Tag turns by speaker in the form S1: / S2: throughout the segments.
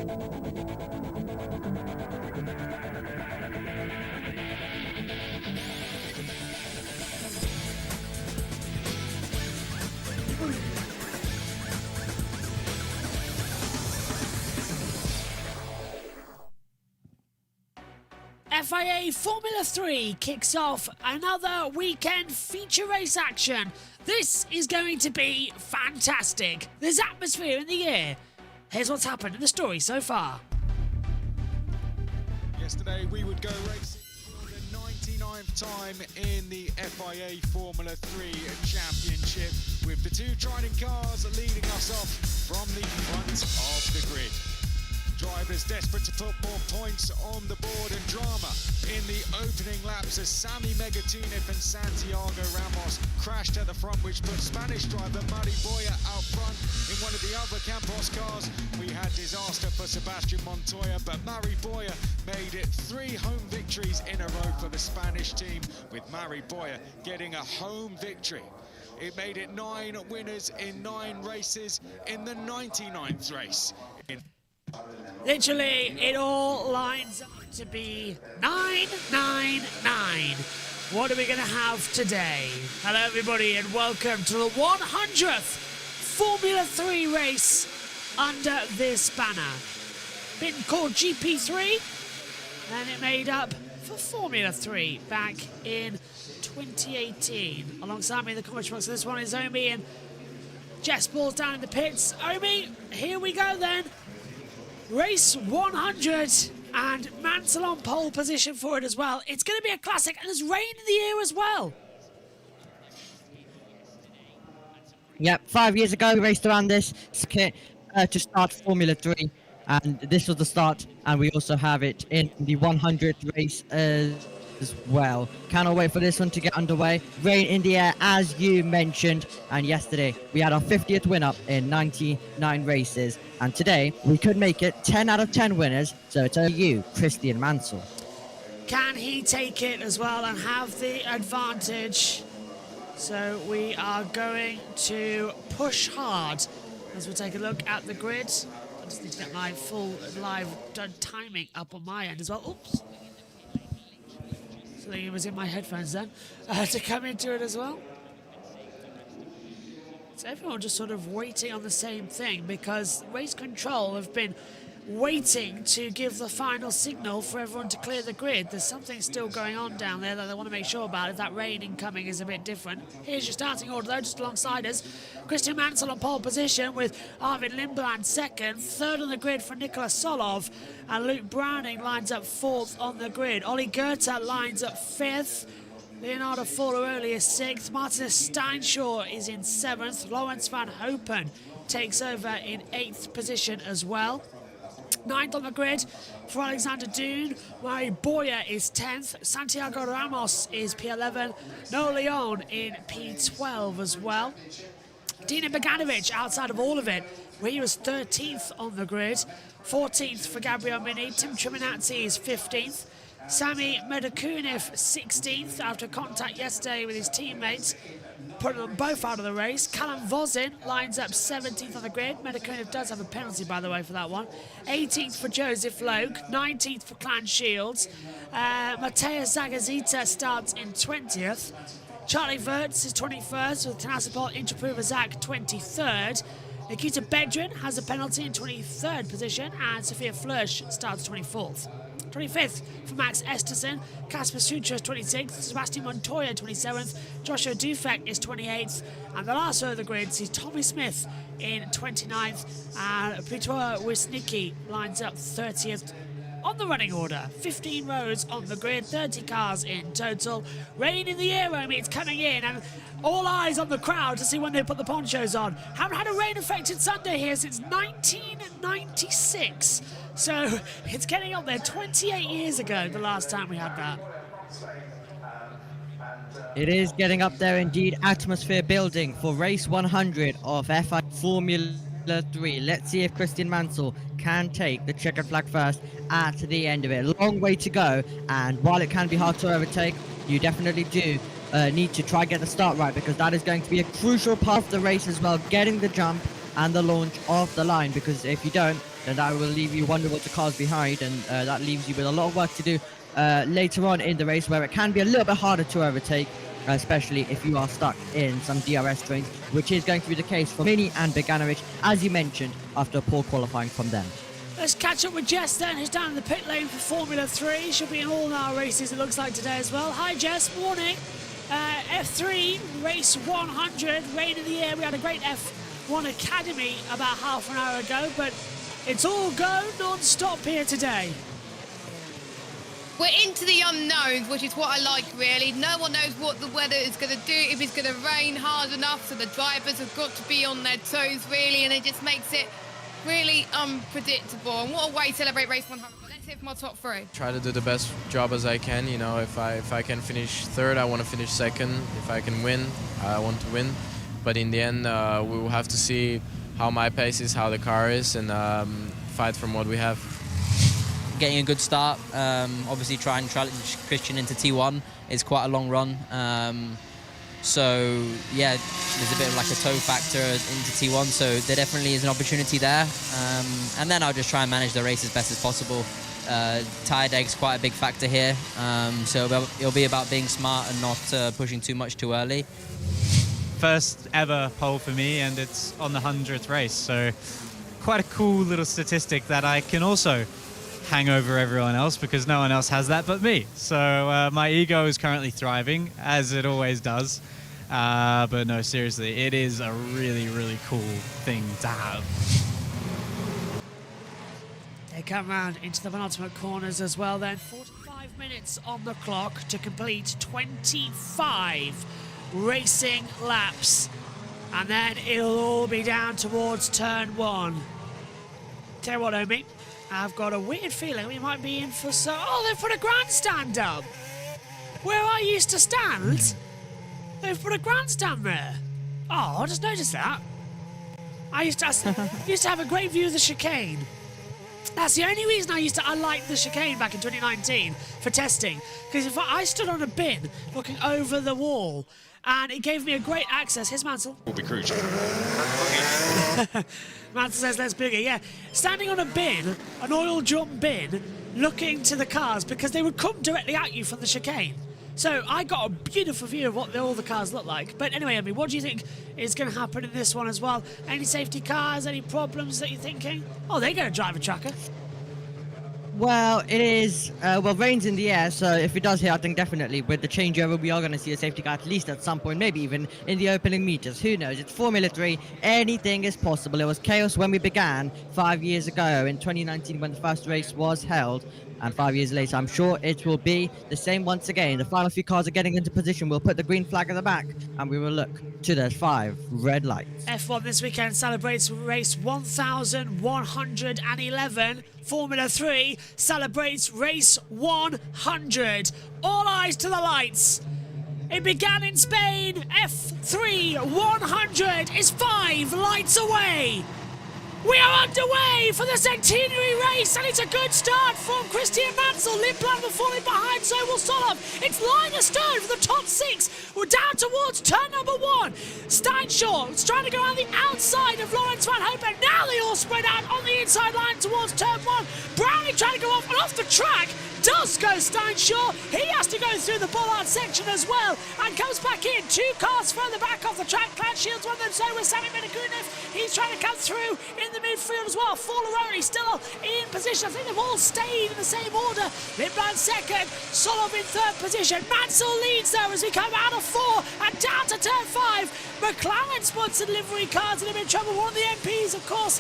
S1: FIA Formula 3 kicks off another weekend feature race action. This is going to be fantastic. There's atmosphere in the air. Here's what's happened in the story so far.
S2: Yesterday we would go racing for the 99th time in the FIA Formula 3 Championship, with the two Trident cars leading us off from the front of the grid. Drivers desperate to put more points on the board, and drama in the opening laps as Sami Megatunov and Santiago Ramos crashed at the front, which put Spanish driver Mari Boya out front. In one of the other Campos cars, we had disaster for Sebastian Montoya, but Mari Boya made it 3 home victories in a row for the Spanish team, with Mari Boya getting a home victory. It made it 9 winners in 9 races in the 99th race.
S1: Literally, it all lines up to be 999. What are we going to have today? Hello, everybody, and welcome to the 100th Formula 3 race under this banner. Been called GP3, and it made up for Formula 3 back in 2018. Alongside me in the commentary box, this one is Omi, and Jess Ball's down in the pits. Omi, here we go then. Race 100, and Mansell on pole position for it as well. It's going to be a classic, and there's rain in the air as well.
S3: Yep, 5 years ago we raced around this kit to start Formula 3, and this was the start, and we also have it in the 100th race as well. Cannot wait for this one to get underway. Rain in the air, as you mentioned, and yesterday we had our 50th win up in 99 races, and today we could make it 10 out of 10 winners, so it's only you, Christian Mansell.
S1: Can he take it as well and have the advantage? So we are going to push hard as we take a look at the grid. I just need to get my full live timing up on my end as well. Oops. So it was in my headphones then, to come into it as well. So everyone just sort of waiting on the same thing, because race control have been waiting to give the final signal for everyone to clear the grid. There's something still going on down there that they want to make sure about. If that rain incoming is a bit different. Here's your starting order though, just alongside us. Christian Mansell on pole position with Arvid Lindblad second. Third on the grid for Nicolas Solov. And Luke Browning lines up 4th on the grid. Ollie Goethe lines up 5th. Leonardo Forlorelli is 6th. Martinez Steinshaw is in 7th. Lawrence van Hopen takes over in 8th position as well. 9th on the grid for Alexander Dune. Mari Boya is 10th. Santiago Ramos is P11. Noah Leon in P12 as well. Dino Beganovic outside of all of it, where he was 13th on the grid. 14th for Gabriel Mini. Tim Triminazzi is 15th. Sami Medakunov 16th after contact yesterday with his teammates, putting them both out of the race. Callum Vosin lines up 17th on the grid. Medakunov does have a penalty, by the way, for that one. 18th for Joseph Loke. 19th for Clan Shields. Mateus Zagazita starts in 20th. Charlie Wirtz is 21st with Tanasipol Interprover Zach 23rd. Nikita Bedrin has a penalty in 23rd position, and Sophia Flörsch starts 24th. 25th for Max Esterson. Kasper Sutra is 26th. Sebastian Montoya 27th. Joshua Dufek is 28th. And the last row of the grid sees Tommy Smith in 29th. And Peter Wisnicki lines up 30th on the running order. 15 rows on the grid, 30 cars in total. Rain in the air, Romy, it's coming in, and all eyes on the crowd to see when they put the ponchos on. Haven't had a rain-affected Sunday here since 1996. So it's getting up there. 28 years ago, the last time we had that.
S3: It is getting up there indeed. Atmosphere building for race 100 of FI Formula 3. Let's see if Christian Mansell can take the checkered flag first at the end of it. A long way to go, and while it can be hard to overtake, you definitely do need to try and get the start right, because that is going to be a crucial part of the race as well, getting the jump and the launch off the line, because if you don't, then that will leave you vulnerable to cars behind, and that leaves you with a lot of work to do later on in the race, where it can be a little bit harder to overtake, especially if you are stuck in some DRS trains, which is going to be the case for Mini and Beganowicz, as you mentioned, after poor qualifying from them.
S1: Let's catch up with Jess then, who's down in the pit lane for Formula 3. She'll be in all our races, it looks like, today as well. Hi Jess, morning. F3, race 100, rain in the air. We had a great F1 Academy about half an hour ago, but it's all go non-stop here today.
S4: We're into the unknowns, which is what I like, really. No one knows what the weather is going to do, if it's going to rain hard enough, so the drivers have got to be on their toes, really, and it just makes it really unpredictable. And what a way to celebrate race 100. Let's hear from our top three.
S5: Try to do the best job as I can. You know, if I can finish third, I want to finish second. If I can win, I want to win. But in the end, we will have to see how my pace is, how the car is, and fight from what we have.
S6: Getting a good start, obviously try and challenge Christian into T1. It's quite a long run, so yeah, there's a bit of like a toe factor into T1, so there definitely is an opportunity there, and then I'll just try and manage the race as best as possible. Tyre deg's quite a big factor here, so it'll be about being smart and not pushing too much too early.
S7: First ever pole for me, and it's on the 100th race, so quite a cool little statistic that I can also hang over everyone else, because no one else has that but me. So my ego is currently thriving, as it always does. But no, seriously, it is a really, really cool thing to have.
S1: They come round into the penultimate corners as well then. 45 minutes on the clock to complete 25 racing laps. And then it'll all be down towards turn one. Tell you what, Omi, I've got a weird feeling we might be in for so... Oh, they've put a grandstand up! Where I used to stand, they've put a grandstand there. Oh, I just noticed that. I used to have a great view of the chicane. That's the only reason I liked the chicane back in 2019 for testing. Because if I stood on a bin looking over the wall, and it gave me a great access. Here's Mansell.
S2: Will be crucial.
S1: Mansell says let's boogie, yeah. Standing on a bin, an oil drum bin, looking to the cars, because they would come directly at you from the chicane. So I got a beautiful view of what all the cars look like. But anyway, Emmy, what do you think is going to happen in this one as well? Any safety cars, any problems that you're thinking? Oh, they're going to drive a tracker.
S3: Well, it is, rain's in the air, so if it does hit, I think definitely with the changeover, we are going to see a safety car at least at some point, maybe even in the opening meters. Who knows? It's Formula 3. Anything is possible. It was chaos when we began 5 years ago in 2019 when the first race was held. And 5 years later, I'm sure it will be the same once again. The final few cars are getting into position. We'll put the green flag at the back, and we will look to the 5 red lights.
S1: F1 this weekend celebrates race 1111. Formula 3 celebrates race 100. All eyes to the lights. It began in Spain. F3 100 is 5 lights away. We are underway for the centenary race, and it's a good start from Christian Mansell. Lindblad will falling behind, so will Solov. It's lying astern for the top 6. We're down towards turn number 1. Steinshaw is trying to go on the outside of Lawrence Van Hopen. Now they all spread out on the inside line towards turn 1. Browning trying to go off, and off the track does go Steinshaw. He has to go through the bollard section as well, and comes back in. 2 cars further back off the track. Clan Shields one of them, so with Sammy Menagunev. He's trying to come through in the midfield as well. Forlaroni still in position. I think they've all stayed in the same order. Lindblad second, Solov in third position. Mansell leads though as we come out of 4 and down to turn 5. McLaren sponsored livery cars in a bit of trouble. One of the MPs, of course,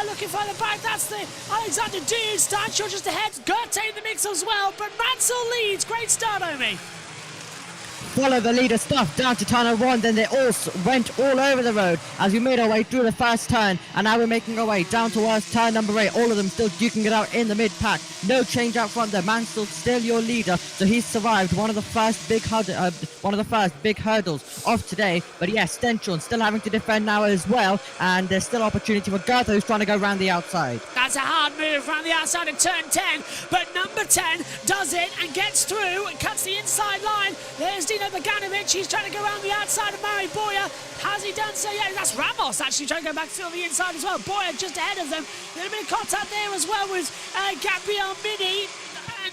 S1: looking further back. That's the Alexander Dude. Steinshaw just ahead. Goethe in the mix as well, but Mansell leads. Great start, Omi.
S3: Follow the leader stuff down to turn 1, then they all went all over the road as we made our way through the first turn, and now we're making our way down towards turn number 8. All of them still duking it out in the mid pack. No change out front there. Mansell still your leader, so he's survived one of the first big hurdles of today. But yes, Stenchon still having to defend now as well, and there's still opportunity for Goethe, who's trying to go around the outside.
S1: That's a hard move around the outside of turn 10, but number 10 does it and gets through and cuts the inside line. There's Dino there, Bogdanovic. He's trying to go around the outside of Mari Boyer. Has he done so? Yeah, that's Ramos actually trying to go back through the inside as well. Boyer just ahead of them. A little bit of contact there as well with Gabriel Mini.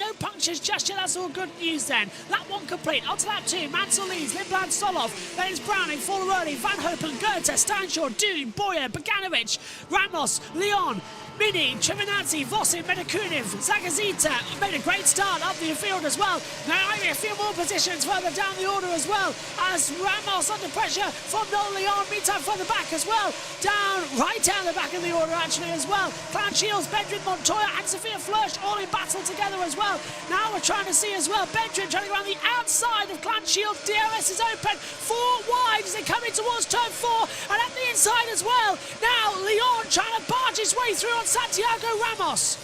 S1: No punctures just yet, that's all good news then. Lap 1 complete, on to lap 2, Mansell leads, Lindblad, Solov, then it's Browning, Forlaroli, Van Hopen, Goethe, Steinshaw, Dune, Boyer, Bogdanovic, Ramos, Leon, Mini, Trevinazzi, Vosin, Medikunin, Zagazita made a great start up the field as well. Now only a few more positions further down the order as well, as Ramos under pressure from Noel Leon, meantime further back as well, right down the back of the order actually as well. Clan Shields, Bedrin, Montoya and Sophia Flörsch all in battle together as well. Now we're trying to see as well, Bedrin trying to go around the outside of Clan Shields, DRS is open, 4 wide as they come in towards turn 4, and at the inside as well. Now Leon trying to barge his way through on Santiago Ramos.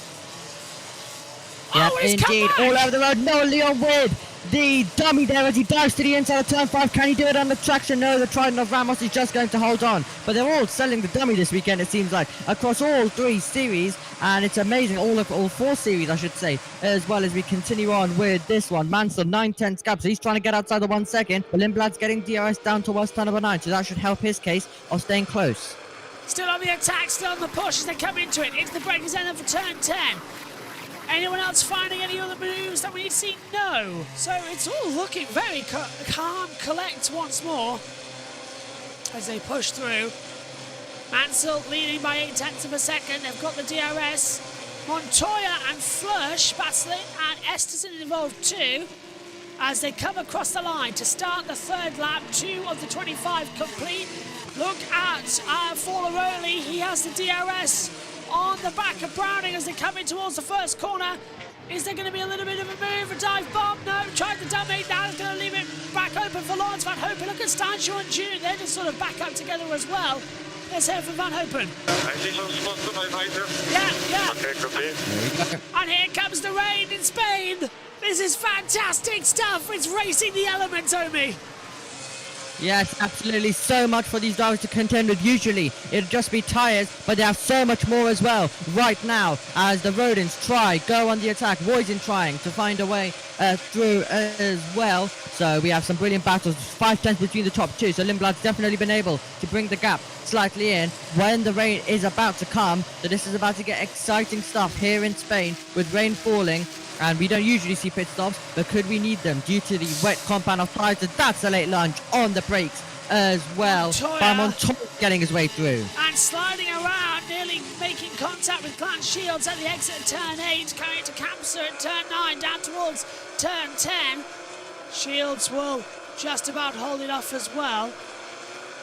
S3: Yep,
S1: Oh, he's
S3: indeed,
S1: come
S3: all
S1: back.
S3: over the road. No, Leon with the dummy there as he dives to the inside of turn 5. Can he do it on the traction? No, the Trident of Ramos is just going to hold on. But they're all selling the dummy this weekend, it seems like, across all 3 series. And it's amazing, all 4 series, I should say, as well as we continue on with this one. Mansell, 9/10 gap, so he's trying to get outside the 1 second. But Lindblad's getting DRS down towards turn number 9, so that should help his case of staying close.
S1: Still on the attack, still on the push as they come into it. Into the breakers end for turn 10. Anyone else finding any other moves that we need to see? No. So it's all looking very calm, collect once more as they push through. Mansell leading by 0.8 of a second. They've got the DRS. Montoya and Flörsch battling, and Esterson involved too as they come across the line to start the 3rd lap. 2 of the 25 complete. Look at Forlaroli. He has the DRS on the back of Browning as they come in towards the first corner. Is there going to be a little bit of a move, a dive bomb? No, tried the dummy, now it's going to leave it back open for Lawrence Van Hopen. Look at Steinshaw and June, they're just sort of back up together as well. Let's hear from Van Hopen. Yeah.
S8: Okay, copy.
S1: And here comes the rain in Spain. This is fantastic stuff. It's racing the elements, Omi.
S3: Yes, absolutely. So much for these drivers to contend with. Usually, it'll just be tyres, but they have so much more as well right now as the Rodents go on the attack. Voisin trying to find a way through as well. So we have some brilliant battles. 5/10 between the top 2. So Lindblad's definitely been able to bring the gap slightly in when the rain is about to come. So this is about to get exciting stuff here in Spain with rain falling. And we don't usually see pit stops, but could we need them due to the wet compound of tyres? And that's a late lunge on the brakes as well. Montoya getting his way through.
S1: And sliding around, nearly making contact with Clan Shields at the exit of turn 8, coming into Kamsa at turn 9, down towards turn 10. Shields will just about hold it off as well.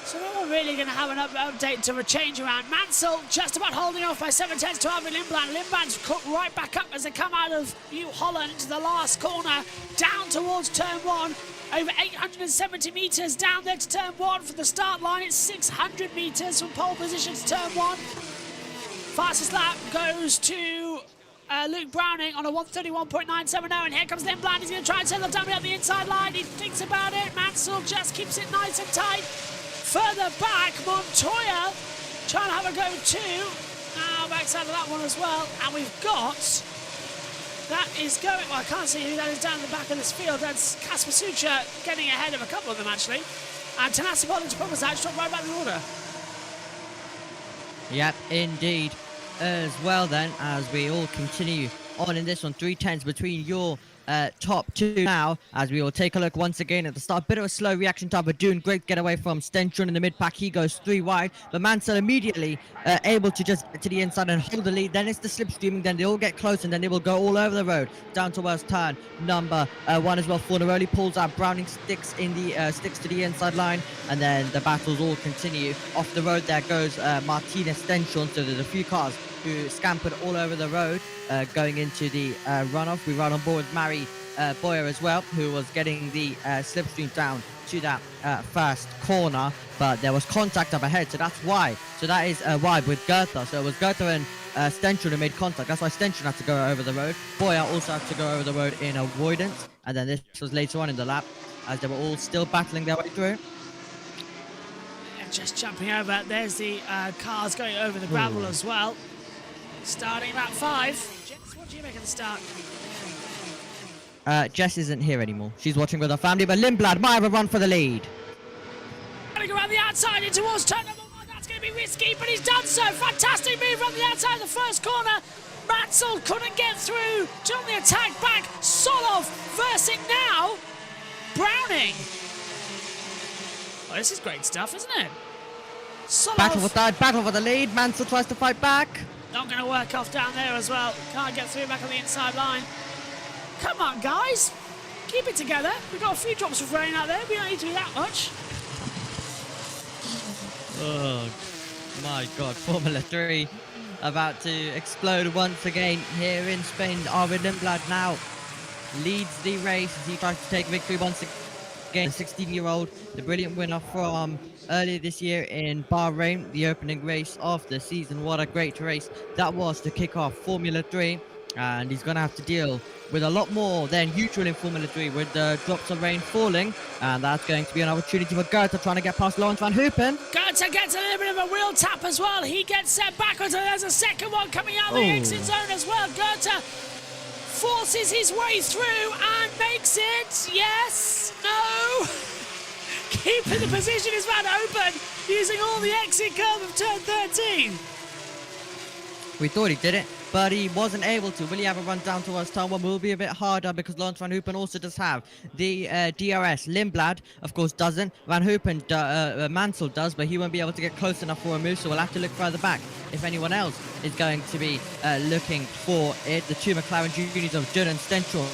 S1: So we're not really going to have an update to a change around. Mansell just about holding off by 7/10 to Arvid Lindblad. Lindblad's cooked right back up as they come out of New Holland into the last corner, down towards turn 1. Over 870 metres down there to turn 1 for the start line. It's 600 metres from pole position to turn 1. Fastest lap goes to Luke Browning on a 1:31.970, and here comes Lindblad. He's going to try and send the dummy up the inside line. He thinks about it. Mansell just keeps it nice and tight. Further back, Montoya trying to have a go too. Now backside of that one as well. And we've got, that is going, well, I can't see who that is down the back of this field. That's Kasper Sucha getting ahead of a couple of them actually. And Tanasi Pollin to Proposage dropped right back in the order.
S3: Yep, indeed. As well then, as we all continue on in this one, 3/10 between your top 2 now, as we will take a look once again at the start. Bit of a slow reaction time, but doing great getaway from Stenchon in the mid-pack. He goes 3 wide, but Mansell immediately able to just get to the inside and hold the lead. Then it's the slipstreaming, then they all get close, and then they will go all over the road down towards turn number 1 as well. Fornaroli pulls out, Browning sticks to the inside line, and then the battles all continue. Off the road there goes Martinez Stenchon, so there's a few cars who scampered all over the road going into the runoff. We run on board with Mari Boyer as well, who was getting the slipstream down to that first corner, but there was contact up ahead, so that's why. So that is why with Goethe. So it was Goethe and Stenchon who made contact. That's why Stenchon had to go over the road. Boyer also had to go over the road in avoidance, and then this was later on in the lap as they were all still battling their way through.
S1: Just jumping over, there's the cars going over the gravel as well. Starting lap 5. Jens, what do you make of the start?
S3: Jess isn't here anymore. She's watching with her family, but Lindblad might have a run for the lead.
S1: Going around the outside in towards turn number 1. That's going to be risky, but he's done so. Fantastic move on the outside of the first corner. Mansell couldn't get through. On the attack back. Solov versing now Browning. Well, this is great stuff, isn't it? Solov.
S3: Battle for third, battle for the lead. Mansell tries to fight back.
S1: Not going to work off down there as well. Can't get through back on the inside line. Come on, guys. Keep it together. We've got a few drops of rain out there. We don't need to do that much.
S3: Oh my God, Formula 3 about to explode once again here in Spain. Arvid Lindblad now leads the race as he tries to take victory once again. The 16-year-old, the brilliant winner from earlier this year in Bahrain, the opening race of the season. What a great race that was to kick off Formula 3. And he's going to have to deal with a lot more than usual in Formula 3 with the drops of rain falling. And that's going to be an opportunity for Goethe trying to get past Lawrence van Hoopen.
S1: Goethe gets a little bit of a wheel tap as well. He gets set backwards and there's a second one coming out of the exit zone as well. Goethe forces his way through and makes it. Yes, no. Keeping the position is Van Hoopen using all the exit curve of turn 13.
S3: We thought he did it, but he wasn't able to. Will he have a run down towards turn 1? Will be a bit harder because Lawrence van Hoopen also does have the DRS. Lindblad, of course, doesn't. Van Hoopen, Mansell does, but he won't be able to get close enough for a move, so we'll have to look further back if anyone else is going to be looking for it. The two McLaren juniors of Dunn and Stenchel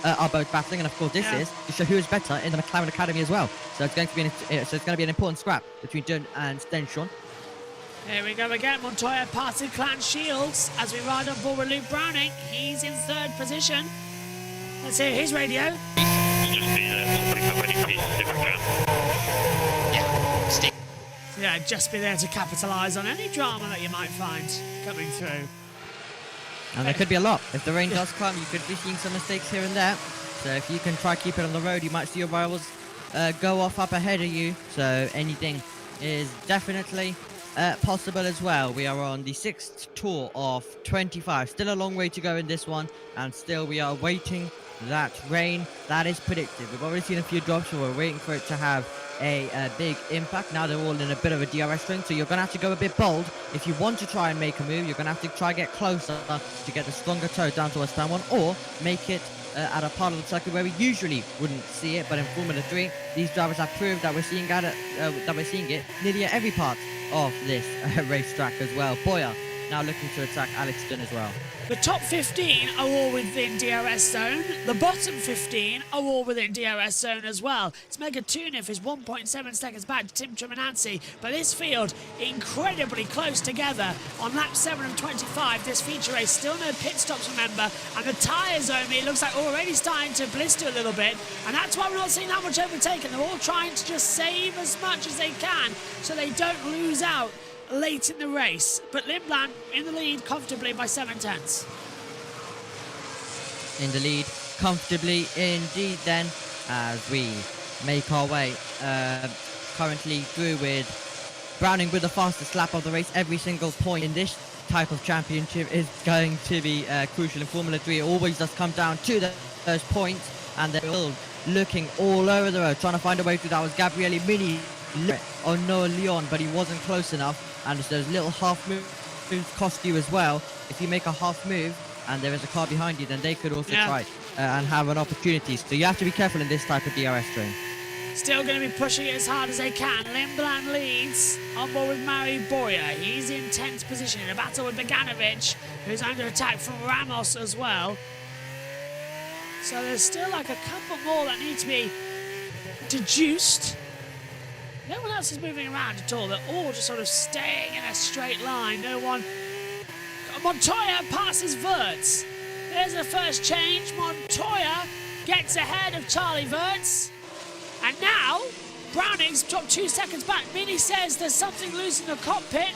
S3: are both battling, and of course this is to show who is better in the McLaren Academy as well. So it's going to be an important scrap between Dunn and Stenchel.
S1: Here we go again. Montoya passing Clan Shields as we ride on board with Luke Browning. He's in third position. Let's hear his radio. Yeah, just be there to capitalise on any drama that you might find coming through.
S3: And there could be a lot. If the rain does come, you could be seeing some mistakes here and there. So if you can try keep it on the road, you might see your rivals go off up ahead of you. So anything is definitely possible as well. We are on the 6th tour of 25. Still a long way to go in this one. And still we are waiting that rain that is predicted. We've already seen a few drops, so we're waiting for it to have a big impact. Now they're all in a bit of a DRS string, so you're going to have to go a bit bold. If you want to try and make a move, you're going to have to try and get closer to get a stronger toe down towards turn 1, or make it at a part of the circuit where we usually wouldn't see it. But in Formula 3, these drivers have proved that we're seeing it nearly at every part of this racetrack as well. Boyer now looking to attack Alex Dunn as well.
S1: The top 15 are all within DRS zone. The bottom 15 are all within DRS zone as well. It's Mega Tunif is 1.7 seconds back to Tim Treminanzi, but this field incredibly close together. On lap 7 of 25, this feature race, still no pit stops, remember, and the tyres only, it looks like already starting to blister a little bit, and that's why we're not seeing that much overtaken. They're all trying to just save as much as they can so they don't lose out late in the race. But Lindblad in the lead comfortably by 7/10.
S3: In the lead comfortably indeed then, as we make our way currently through with Browning with the fastest lap of the race. Every single point in this type of championship is going to be crucial in Formula 3. It always does come down to those points, and they're all looking all over the road trying to find a way through. That was Gabriele Mini on Noah Leon, but he wasn't close enough, and those little half moves cost you as well. If you make a half move and there is a car behind you, then they could also try and have an opportunity. So you have to be careful in this type of DRS train.
S1: Still going to be pushing it as hard as they can. Lindblad leads on board with Mari Boyer. He's in 10th position in a battle with Beganovic, who's under attack from Ramos as well. So there's still like a couple more that need to be deduced. No one else is moving around at all. They're all just sort of staying in a straight line. No one. Montoya passes Wirtz. There's the first change. Montoya gets ahead of Charlie Wirtz. And now, Browning's dropped 2 seconds back. Mini says there's something loose in the cockpit.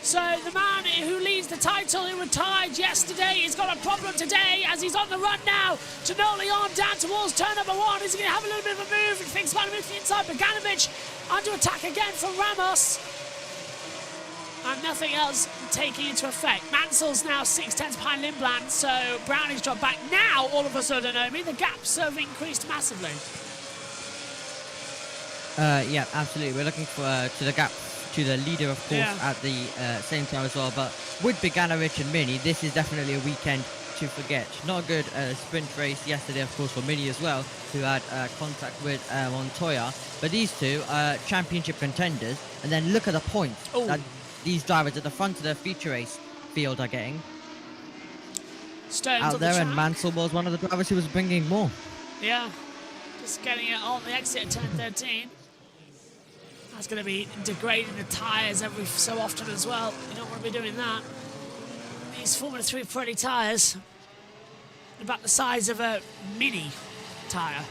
S1: So the man who leads the title, who retired yesterday, has got a problem today as he's on the run now to Noleon down towards turn number 1. Is he going to have a little bit of a move and thinks about a move to the inside? Beganovic under attack again from Ramos. and nothing else taking into effect. Mansell's now 6/10 behind Lindblad, so Browning's dropped back. Now, all of a sudden, Omi, the gaps have increased massively.
S3: Yeah, absolutely. We're looking for to the gap to the leader, of course, at the same time as well. But with Beganowicz and Mini, this is definitely a weekend to forget. Not a good sprint race yesterday, of course, for Mini as well, who had contact with Montoya. But these two are championship contenders. And then look at the points that these drivers at the front of the feature race field are getting.
S1: Stones
S3: out there, and Mansell was one of the drivers who was bringing more.
S1: Yeah, just getting it on the exit at 10:13. That's going to be degrading the tyres every so often as well. You don't want to be doing that. These Formula 3 Pirelli tyres, about the size of a mini tyre.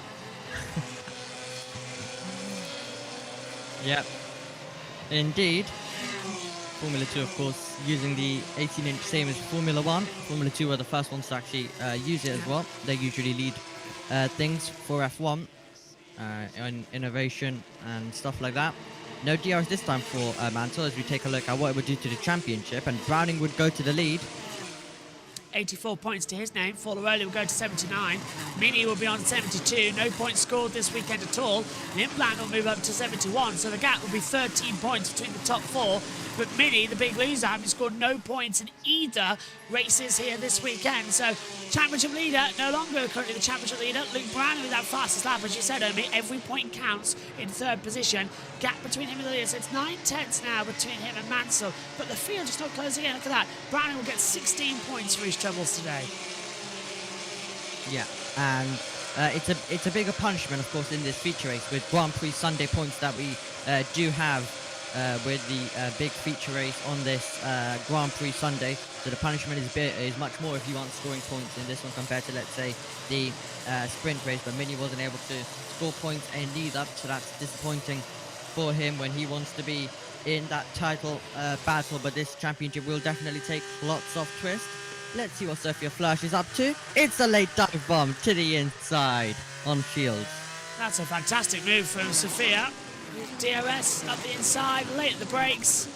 S3: Yep, indeed. Formula 2, of course, using the 18-inch, same as Formula 1. Formula 2 were the first ones to actually use it as well. They usually lead things for F1 in innovation and stuff like that. No DRS this time for Mansell, as we take a look at what it would do to the championship, and Browning would go to the lead.
S1: 84 points to his name. Forlaroli will go to 79. Mini will be on 72. No points scored this weekend at all. Lindblad will move up to 71, so the gap will be 13 points between the top four. But Mini, the big loser, having scored no points in either races here this weekend. So championship leader, no longer currently the championship leader. Luke Brown with that fastest lap, as you said, Omi. Every point counts in third position. Gap between him and the leader, so it's 9/10 now between him and Mansell. But the field just not closing in. Look at that. Browning will get 16 points for his troubles today.
S3: Yeah, and it's a bigger punishment, of course, in this feature race with Grand Prix Sunday points that we do have with the big feature race on this Grand Prix Sunday. So the punishment is much more if you aren't scoring points in this one compared to, let's say, the sprint race. But Mini wasn't able to score points in either, so that's disappointing for him when he wants to be in that title battle. But this championship will definitely take lots of twists. Let's see what Sophia Flörsch is up to. It's a late dive bomb to the inside on Shields.
S1: That's a fantastic move from Sophia. DRS up the inside, late at the brakes,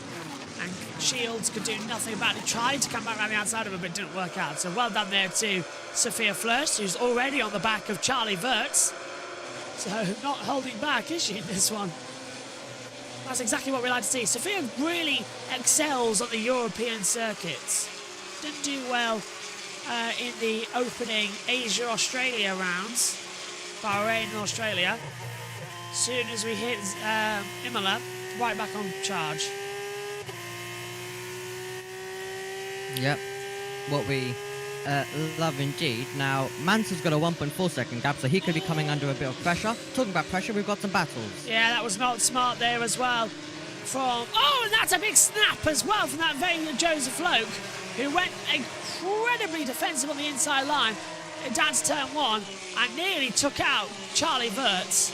S1: and Shields could do nothing about it. Tried to come back around the outside of it, but it didn't work out. So well done there to Sophia Flörsch, who's already on the back of Charlie Wirtz. So not holding back, is she, in this one? That's exactly what we like to see. Sophia really excels on the European circuits. Didn't do well in the opening Asia-Australia rounds, Bahrain and Australia. Soon as we hit Imola, right back on charge.
S3: Yep, what we love indeed. Now, Mansell's got a 1.4 second gap, so he could be coming under a bit of pressure. Talking about pressure, we've got some battles.
S1: Yeah, that was not smart there as well. Oh, and that's a big snap as well from that very Joseph Loke, who went incredibly defensive on the inside line down to turn one and nearly took out Charlie Wirtz.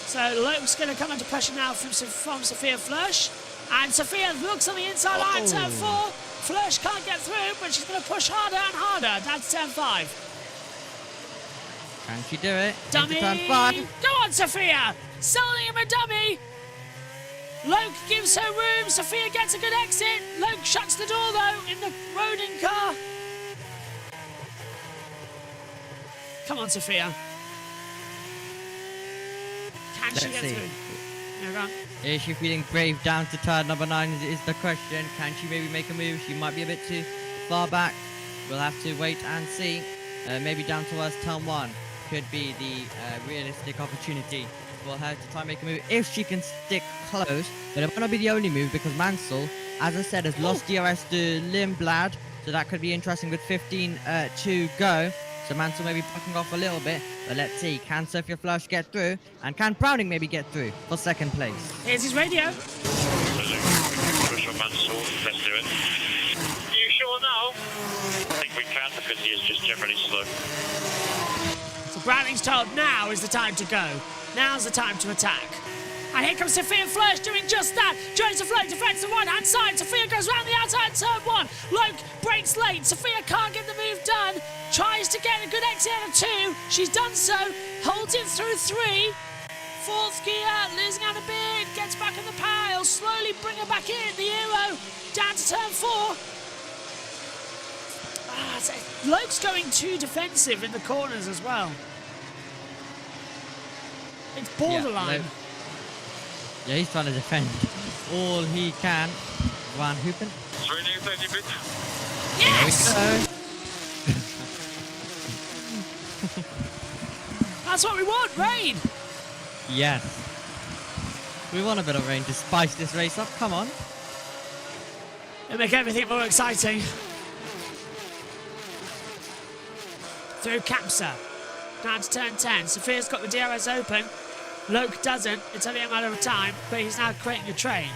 S1: So Loke's going to come under pressure now from Sophia Flörsch. And Sophia looks on the inside line, turn four. Flörsch can't get through, but she's going to push harder and harder down to turn five.
S3: Can she do it?
S1: Dummy!
S3: Turn five.
S1: Go on, Sophia! Selling him a dummy! Loke gives her room. Sophia gets a good exit. Loke shuts the door, though, in the Rodin car. Come on, Sophia. Can she get through? Yeah, go on.
S3: Is she feeling brave down to turn number 9 is the question. Can she maybe make a move? She might be a bit too far back. We'll have to wait and see. Maybe down towards turn 1 could be the realistic opportunity for her to try and make a move if she can stick close. But it might not be the only move because Mansell, as I said, has lost DRS to Lindblad. So that could be interesting with 15 to go. So Mansell may be backing off a little bit, but let's see. Can Sophia Flörsch get through? And can Browning maybe get through for second place?
S1: Here's his radio.
S8: Push on Mansell, let's do it. You sure now? I think we can because he is just generally slow.
S1: So Browning's told now is the time to go. Now's the time to attack. And here comes Sophia Flörsch doing just that. Joseph Loke defends the right-hand side. Sophia goes round the outside turn 1. Loke breaks late. Sophia can't get the move done. Tries to get a good exit out of 2. She's done so. Holds it through 3. Fourth gear, losing out a bit. Gets back in the pile. Slowly we bring her back in? The Aero down to turn 4. Loke's going too defensive in the corners as well. It's borderline.
S3: Yeah, he's trying to defend all he can. Van Hoopen.
S1: Yes! That's what we want, rain!
S3: Yes. We want a bit of rain to spice this race up. Come on.
S1: It'll make everything more exciting. Through Capsa. Down to turn 10. Sophia's got the DRS open. Loke doesn't. It's only a matter of time, but he's now creating a train.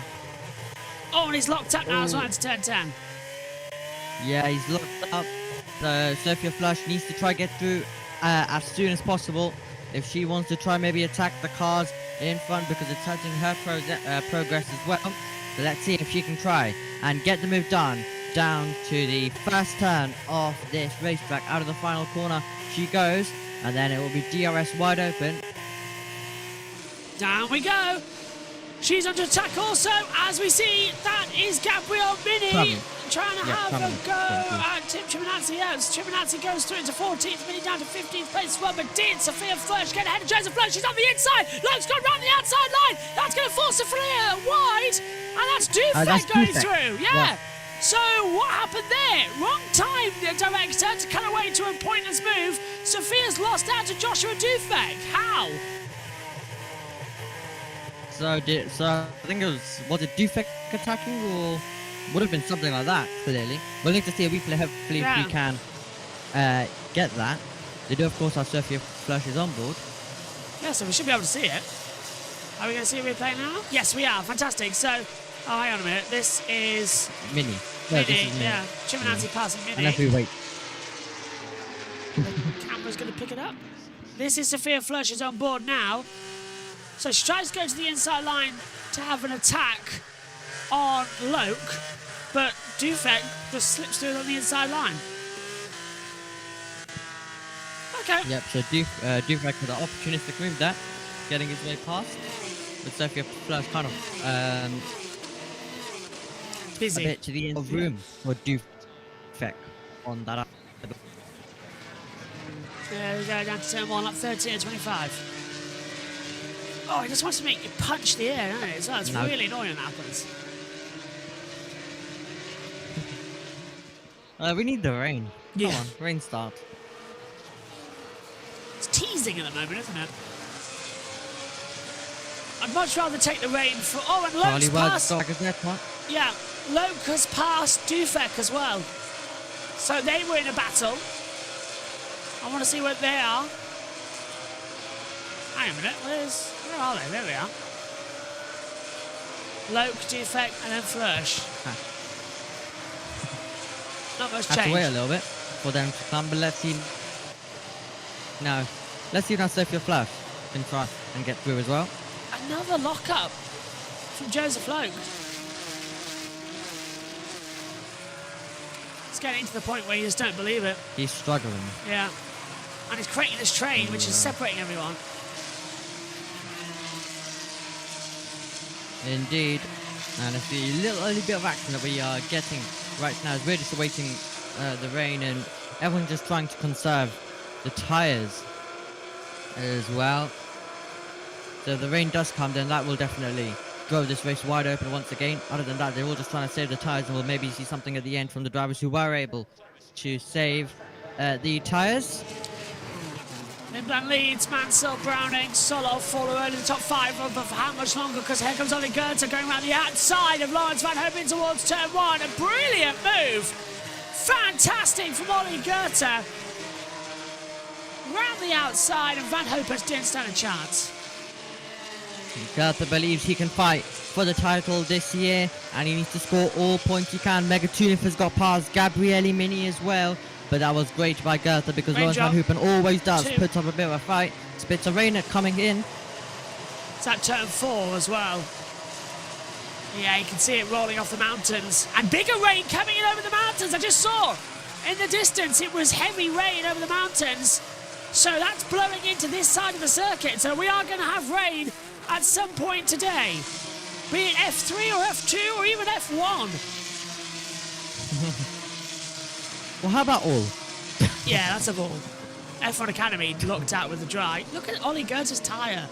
S1: Oh, and he's locked up now as well into turn 10.
S3: Yeah, he's locked up. So Sophia Flush needs to try get through as soon as possible. If she wants to try maybe attack the cars in front because it's hurting her progress as well. So let's see if she can try and get the move done. Down to the first turn of this racetrack. Out of the final corner she goes. And then it will be DRS wide open.
S1: Down we go. She's under attack also, as we see. That is Gabrielle Mini trying to have a go at Tim Chiminazzi. Yes, Chiminazzi goes through into 14th, Mini down to 15th place as well. But did Sophia Flush get ahead of Joseph Flush? She's on the inside. Loke's gone round the outside line. That's going to force Sophia wide. And that's Dufek going through. Yeah. So what happened there? Wrong time, the director, to cut away to a pointless move. Sophia's lost out to Joshua Dufek. How?
S3: So I think it was it Dufek attacking or would have been something like that, clearly. We'll need to see a replay, hopefully if we can get that. They do of course have Sophia Flushes on board.
S1: Yeah, so we should be able to see it. Are we going to see a replay now? Yes, we are. Fantastic. So, hang on a minute. This is...
S3: Mini. No,
S1: Mini,
S3: this is Mini.
S1: yeah. Chiminazzi passing Mini.
S3: Unless we wait.
S1: The camera's going to pick it up. This is Sophia Flushes on board now. So she tries to go to the inside line to have an attack on Loke, but Dufek just slips through on the inside line. Okay.
S3: Yep, so Dufek with an opportunistic move there, getting his way past. But Sophia Flush kind of
S1: busy.
S3: A bit to the end of room for Dufek on that.
S1: There we go, down to turn 1, up 13 and 25. Oh, he just wants to make you punch the air, doesn't it? So it's really annoying when that happens.
S3: We need the rain.
S1: Yeah.
S3: Come on, rain start.
S1: It's teasing at the moment, isn't it? I'd much rather take the rain for... Oh, and Loke's passed... Yeah, Loke has passed Dufek as well. So they were in a battle. I want to see where they are. Hang on a minute, where are they? There we are. Loke, Dufek, and then Flush. Not much change.
S3: Have to wait a little bit for them to come, but let's see. No, let's see now Sophia Flush can try and get through as well.
S1: Another lock-up from Joseph Loke. It's getting to the point where you just don't believe it.
S3: He's struggling.
S1: Yeah. And he's creating this train, which is separating everyone.
S3: Indeed. And it's the little bit of action that we are getting right now. We're just awaiting the rain, and everyone's just trying to conserve the tyres as well. So if the rain does come, then that will definitely throw this race wide open once again. Other than that, they're all just trying to save the tyres, and we'll maybe see something at the end from the drivers who were able to save the tyres.
S1: Lindblad leads, Mansell, Browning, Solo follow early in the top 5, but for how much longer? Because here comes Ollie Goethe going around the outside of Lawrence Van Hopen towards turn 1. A brilliant move! Fantastic from Ollie Goethe. Round the outside, and Van Hopen didn't stand a chance.
S3: Goethe believes he can fight for the title this year, and he needs to score all points he can. Megatunic has got past Gabriele Mini as well. But that was great by Goethe, because Lawrence Van Hopen always does put up a bit of a fight. Spits of rain coming in.
S1: It's at turn 4 as well. Yeah, you can see it rolling off the mountains. And bigger rain coming in over the mountains. I just saw in the distance it was heavy rain over the mountains. So that's blowing into this side of the circuit. So we are going to have rain at some point today. be it F3 or F2 or even F1.
S3: Well, how about all?
S1: Yeah, that's a ball. F1 Academy looked out with the dry. Look at Ollie Goetze's tyre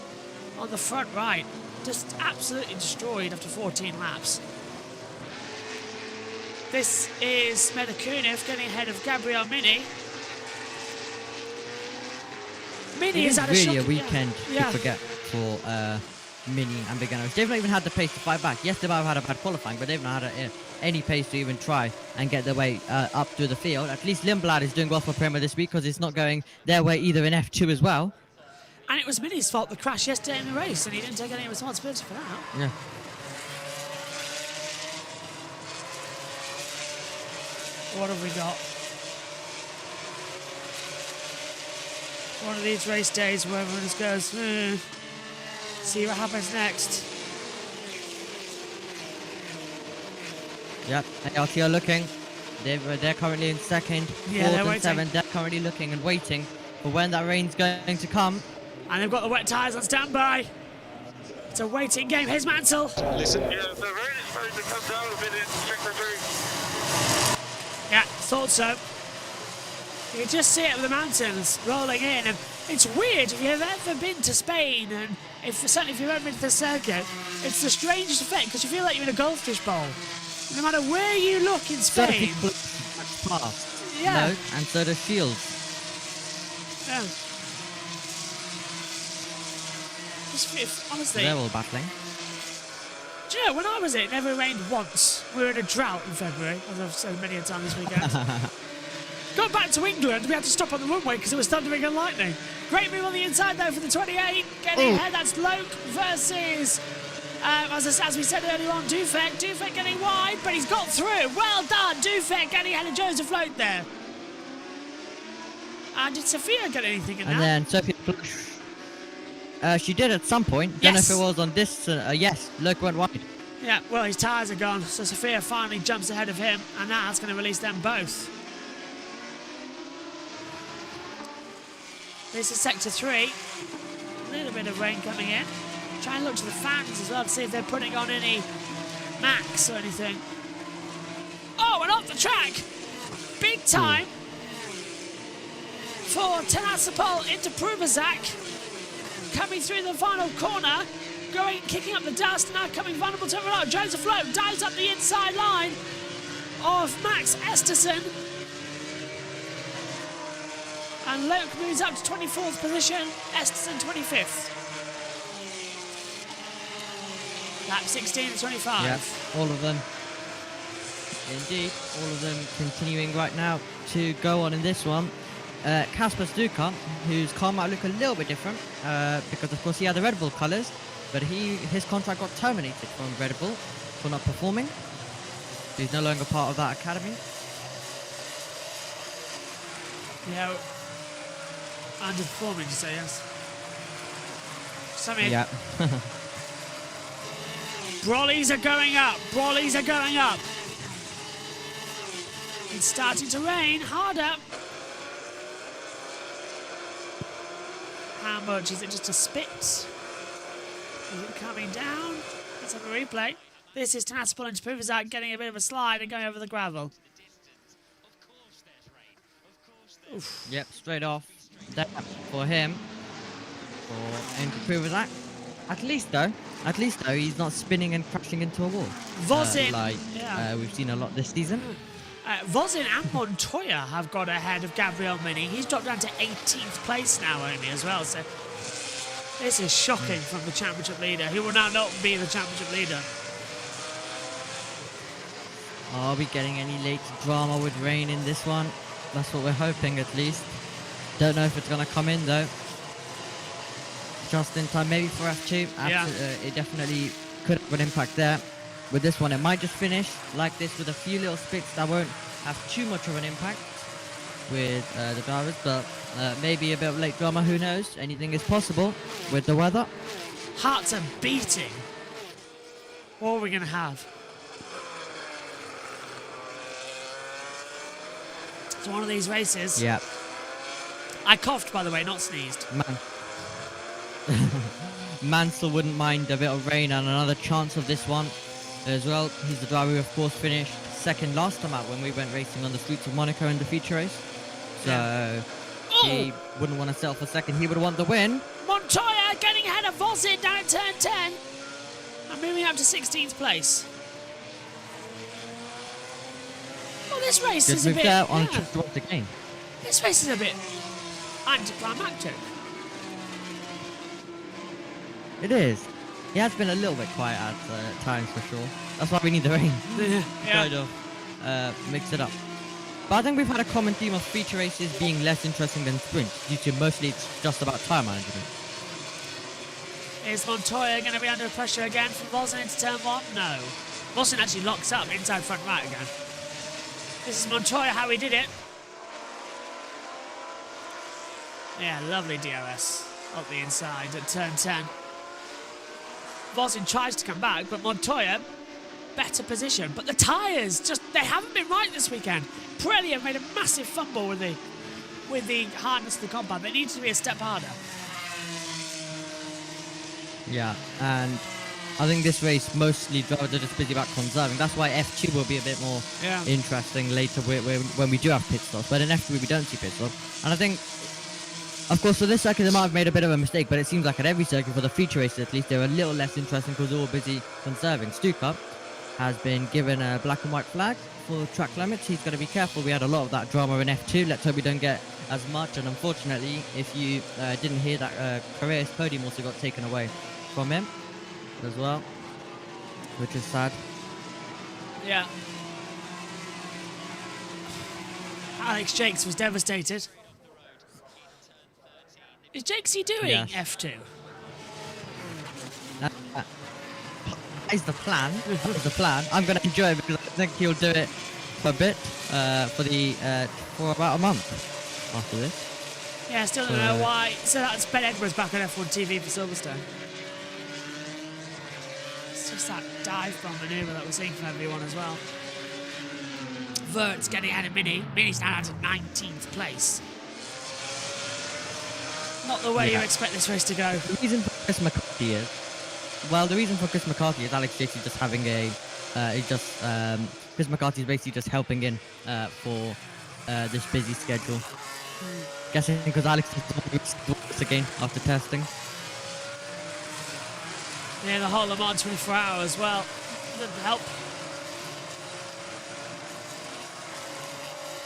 S1: on the front right. Just absolutely destroyed after 14 laps. This is Medakuniv getting ahead of Gabriel Mini. Mini is at a
S3: really
S1: shocking-
S3: a weekend
S1: yeah.
S3: to forget for Mini and Beganovic. They've not even had the pace to fight back. Yes, they might have had a bad qualifying, but they've not had any pace to even try and get their way up through the field. At least Lindblad is doing well for Prema this week because it's not going their way either in F2 as well.
S1: And it was Mini's fault, the crash yesterday in the race, and he didn't take any responsibility for that.
S3: Yeah.
S1: What have we got? One of these race days where everyone just goes, see what happens next.
S3: Yep, ART are looking. They're currently in second,
S1: Yeah, they're
S3: fourth and
S1: waiting.
S3: seventh. They're currently looking and waiting for when that rain's going to come.
S1: And they've got the wet tyres on standby. It's a waiting game. Here's Mansell.
S2: Listen.
S8: Yeah, the rain is supposed to come down a bit in sector 3.
S1: Yeah, thought so. You can just see it with the mountains rolling in, and it's weird if you've ever been to Spain, and certainly if you've ever been to the circuit, it's the strangest effect because you feel like you're in a goldfish bowl. No matter where you look in
S3: So do
S1: Spain.
S3: people past.
S1: Yeah.
S3: No, and so does Shields.
S1: Yeah. Honestly,
S3: They're all battling.
S1: do you know, when I was it never rained once. We were in a drought in February, as I've said many a time this weekend. Got back to England, we had to stop on the runway because it was thundering and lightning. Great move on the inside though for the 28. Getting
S3: Ooh.
S1: ahead, that's Loke versus, as we said earlier on, Dufek. Dufek getting wide, but he's got through. Well done, Dufek getting ahead of Joseph Loke there. And did Sophia get anything in
S3: And
S1: that?
S3: then Sophie Flush. She did at some point. Don't know if
S1: Yes.
S3: it was on this. Yes, Look went wide.
S1: Yeah, well, his tyres are gone, so Sophia finally jumps ahead of him, and that's going to release them both. This is sector 3. A little bit of rain coming in. Try and look to the fans as well to see if they're putting on any max or anything. Oh, and off the track! Big time for Tenasipol into Pruvazak. Coming through the final corner, kicking up the dust, now coming vulnerable to everyone. Joseph Lowe dives up the inside line of Max Esterson. And Loke moves up to 24th position, Esterson 25th. Lap 16 to 25.
S3: Yeah, all of them. Indeed, all of them continuing right now to go on in this one. Kasper Stuka, whose car might look a little bit different because of course he had the Red Bull colours, but his contract got terminated from Red Bull for not performing. He's no longer part of that academy.
S1: Yeah, underperforming, to say yes. Something.
S3: Yeah.
S1: Brollies are going up. Brollies are going up. It's starting to rain harder. How much? Is it just a spit? Is it coming down? Let's have a replay. This is Tenasipol into Pruvazak getting a bit of a slide and going over the gravel. Oof.
S3: Yep, straight off. That for him. For into Pruvazak. At least though, he's not spinning and crashing into a wall.
S1: Vozin.
S3: Like we've seen a lot this season.
S1: Vozin and Montoya have got ahead of Gabriel Mini. He's dropped down to 18th place now only as well. So this is shocking from the championship leader. He will now not be the championship leader.
S3: Are we getting any late drama with rain in this one? That's what we're hoping at least. Don't know if it's going to come in though. Just in time, maybe for F2.
S1: Yeah.
S3: It definitely could have an impact there. With this one, it might just finish like this with a few little spits that won't have too much of an impact with the drivers, but maybe a bit of late drama, who knows? Anything is possible with the weather.
S1: Hearts are beating. What are we going to have? It's one of these races.
S3: Yeah.
S1: I coughed, by the way, not sneezed.
S3: Man. Mansell wouldn't mind a bit of rain and another chance of this one as well. He's the driver who, of course, finished second last time out when we went racing on the streets of Monaco in the feature race. So he wouldn't want to settle for second. He would want the win.
S1: Montoya getting ahead of Vosin down at turn 10 and moving up to 16th place. Well, this race
S3: Just
S1: is a
S3: moved
S1: bit...
S3: there on towards the game.
S1: This race is a bit anticlimactic.
S3: It is. He has been a little bit quiet at times for sure. That's why we need the rain. Kind of mix it up. But I think we've had a common theme of feature races being less interesting than sprints, due to mostly it's just about time management.
S1: Is Montoya going to be under pressure again from Vosin into turn 1? No. Vosin actually locks up inside front right again. This is Montoya, how he did it. Yeah, lovely DRS up the inside at turn 10. Vosin tries to come back, but Montoya, better position. But the tyres, they haven't been right this weekend. Pirelli have made a massive fumble with the hardness of the compound. They need to be a step harder.
S3: Yeah, and I think this race mostly drivers are just busy about conserving. That's why F2 will be a bit more interesting later when we do have pit stops. But in F3 we don't see pit stops. And I think, of course, for this circuit they might have made a bit of a mistake, but it seems like at every circuit, for the feature races at least, they're a little less interesting because they're all busy conserving. Stuka has been given a black and white flag for track limits. He's got to be careful. We had a lot of that drama in F2. Let's hope we don't get as much. And unfortunately, if you didn't hear that, Correa's podium also got taken away from him as well, which is sad.
S1: Yeah. Alex Jakes was devastated. Is Jakesy doing F2?
S3: Is the plan. That was the plan. I'm going to enjoy it because I think he'll do it for a bit, for about a month after this.
S1: Yeah, I still don't know why. So that's Ben Edwards back on F1 TV for Silverstone. It's just that dive bomb manoeuvre that we're seeing from everyone as well. Vert's getting ahead of Mini. Mini's now out of 19th place. Not the way you expect this race to go.
S3: The reason for Chris McCarthy is, the reason for Chris McCarthy is Alex Jakesy just having Chris McCarthy's basically just helping in for this busy schedule. Guessing because Alex is again after testing.
S1: Yeah, the whole Le Mans 24 hours as well. Doesn't help.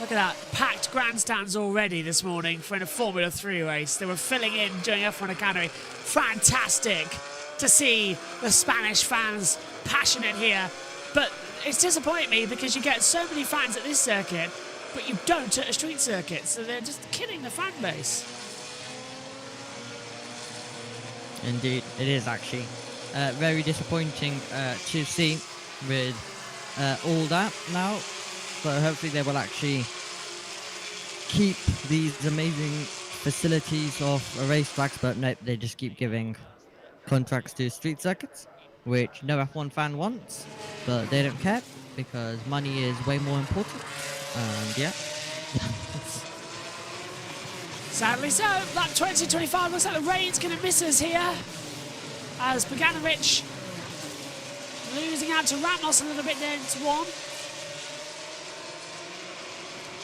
S1: Look at that, packed grandstands already this morning for a Formula 3 race. They were filling in during F1 Academy. Fantastic to see the Spanish fans passionate here. But it's disappointing me because you get so many fans at this circuit, but you don't at a street circuit. So they're just killing the fan base.
S3: Indeed, it is actually very disappointing to see with all that now. So hopefully they will actually keep these amazing facilities of racetracks, but no, they just keep giving contracts to street circuits, which no F1 fan wants, but they don't care because money is way more important. And yeah.
S1: Sadly so, lap 20-25 looks like the rain's going to miss us here, as Bogdanovic losing out to Ramos a little bit there into one.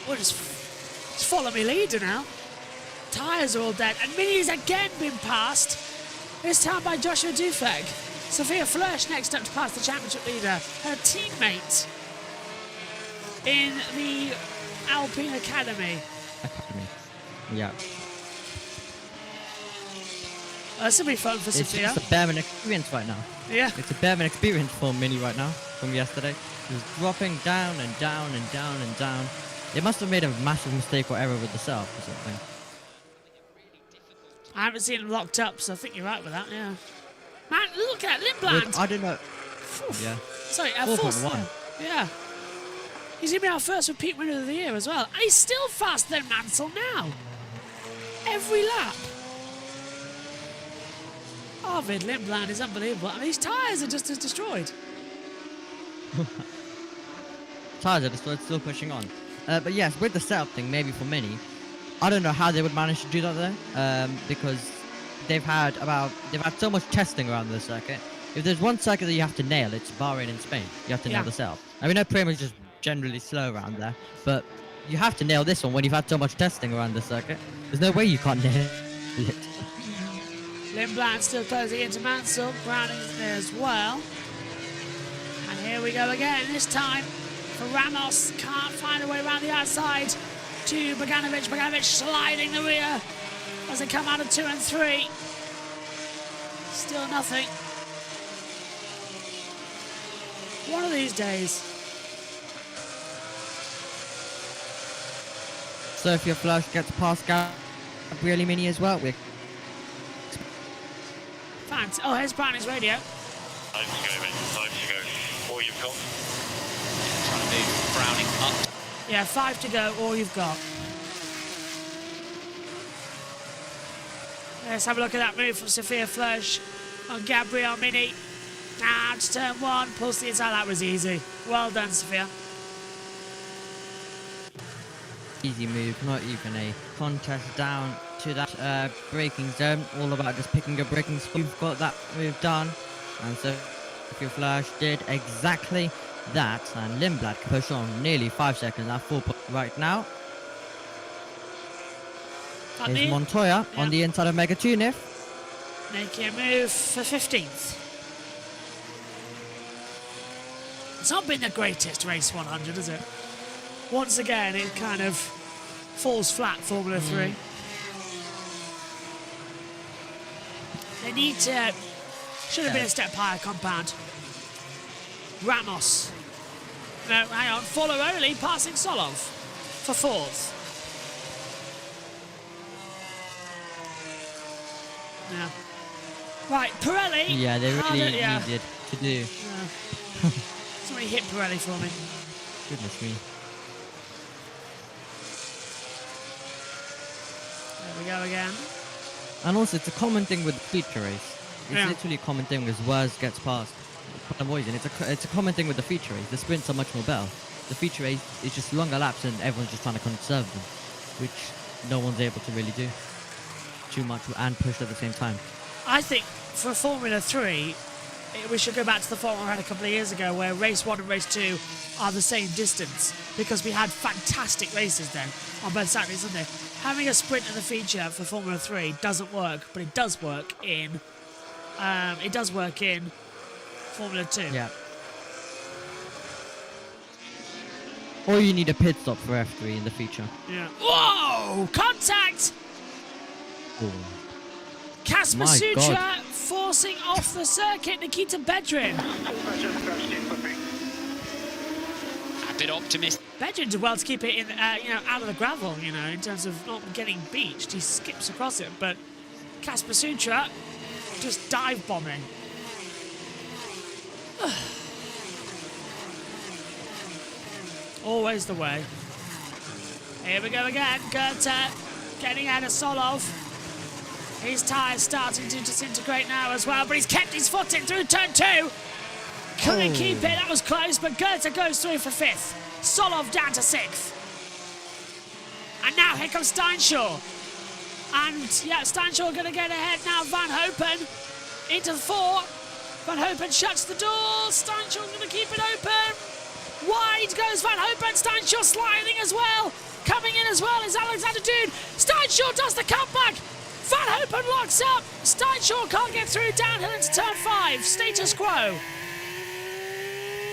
S1: Well, just follow me leader now. Tyres are all dead, and Mini's again been passed, this time by Joshua Dufek. Sophia Flörsch next up to pass the championship leader, her teammate in the Alpine Academy.
S3: Yeah.
S1: This will be fun for Sophia.
S3: It's just a Behrman experience right now.
S1: Yeah.
S3: It's a Behrman experience for Mini right now from yesterday. Just dropping down and down and down and down. They must have made a massive mistake or error with the setup or something.
S1: I haven't seen him locked up, so I think you're right with that, yeah. Man, look at Lindblad.
S3: I don't know. Yeah.
S1: Sorry,
S3: 4.1.
S1: Yeah. He's going to be our first repeat winner of the year as well. And he's still faster than Mansell now. Every lap. Arvid Lindblad is unbelievable. I mean, his tyres are just as destroyed.
S3: Tyres are destroyed, still pushing on. But yes, with the setup thing, maybe for Mini, I don't know how they would manage to do that there, because they've had so much testing around the circuit. If there's one circuit that you have to nail, it's Bahrain in Spain. You have to nail the setup. I mean, Prix is just generally slow around there, but you have to nail this one when you've had so much testing around the circuit. There's no way you can't nail it.
S1: Lindblad still closing into Mansell. Browning's there as well. And here we go again. This time for Ramos. Can't find a way around the outside to Bogdanovic. Bogdanovic sliding the rear as they come out of 2 and 3. Still nothing. One of these days.
S3: Sophia Flush gets past Gabriele Mini as well.
S1: Thanks. Oh, here's Browning's radio.
S8: 5 to go, mate. 5 to go. All you've got.
S9: Trying to move Browning up.
S1: Yeah, 5 to go, all you've got. Let's have a look at that move from Sophia Flush on Gabriele Mini. Now to turn 1, pulls the inside. That was easy. Well done, Sophia.
S3: Easy move, not even a contest down to that braking zone. All about just picking a braking spot. You've got that move done. And so Sophia Flush did exactly that. And Lindblad pushed on nearly 5 seconds. Now 4 right now. Here's Montoya on the inside of Mega Tunif.
S1: Making a move for 15th. It's not been the greatest race 100, has it? Once again, it kind of falls flat, Formula 3. They need to... Should have been a step higher compound. Ramos. No, hang on. Follow only, passing Solov for 4th. Yeah. Right, Pirelli.
S3: Yeah, they really needed to do.
S1: Yeah. Somebody hit Pirelli for me.
S3: Goodness me.
S1: There we go again.
S3: And also, it's a common thing with the feature race. It's literally a common thing as Waz gets past. It's a common thing with the feature race. The sprints are much more better. The feature race is just longer laps and everyone's just trying to conserve them, which no one's able to really do too much and push at the same time.
S1: I think for Formula 3, we should go back to the format we had a couple of years ago where race 1 and race 2 are the same distance, because we had fantastic races then on both Saturday and Sunday. Having a sprint in the feature for Formula 3 doesn't work, but it does work in Formula 2.
S3: Yeah. Or you need a pit stop for F3 in the feature.
S1: Yeah. Whoa! Contact!
S3: Oh.
S1: Casper
S3: My
S1: Sutra
S3: God.
S1: forcing off the circuit. Nikita Bedrin.
S9: A bit optimistic.
S1: Bedrin did well to keep it in, out of the gravel. In terms of not getting beached, he skips across it. But Casper Sutra just dive bombing. Always the way. Here we go again. Goethe getting out of Solov. His tyres starting to disintegrate now as well, but he's kept his foot in through turn 2. Couldn't keep it, that was close, but Goethe goes through for 5th. Solov down to 6th. And now here comes Steinshaw. And yeah, Steinshaw going to get ahead now. Van Hopen into the 4. Van Hopen shuts the door. Steinshaw's going to keep it open. Wide goes Van Hopen. Steinshaw sliding as well. Coming in as well is Alexander Dune. Steinshaw does the comeback. Van Hopen locks up. Steinshaw can't get through downhill into turn 5. Status quo.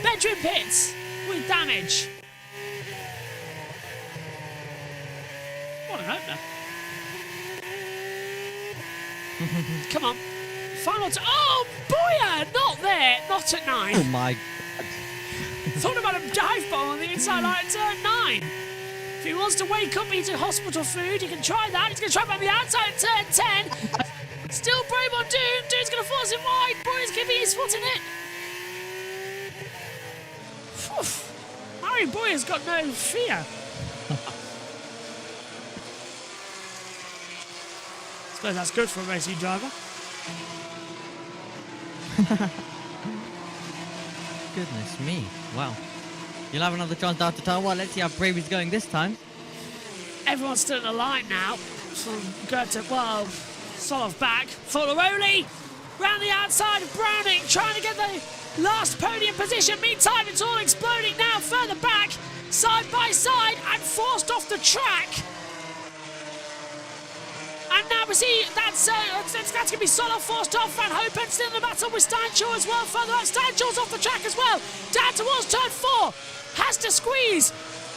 S1: Bedroom pits with damage. What an opener. Come on. Final oh, Boyer! Not there. Not at 9.
S3: Oh my.
S1: Thought about a dive bomb on the inside line at turn 9. If he wants to wake up eating hospital food, he can try that. He's going to try it on the outside at turn 10. Still brave on Dune. Dune's going to force him wide. Boyer's keeping his foot in it. Harry Boyer's got no fear. I suppose that's good for a racing driver.
S3: Goodness me. Wow. You'll have another chance after turn 1. Let's see how brave he's going this time.
S1: Everyone's still in the line now. From Goethe, well, Solov back. Forlaroli round the outside of Browning, trying to get the last podium position. Meantime, it's all exploding now further back, side by side, and forced off the track. And now we see that's going to be Solov forced off. Van Hopen still in the battle with Steinshaw as well. Further up, Steinshaw's off the track as well. Down towards turn 4. Has to squeeze.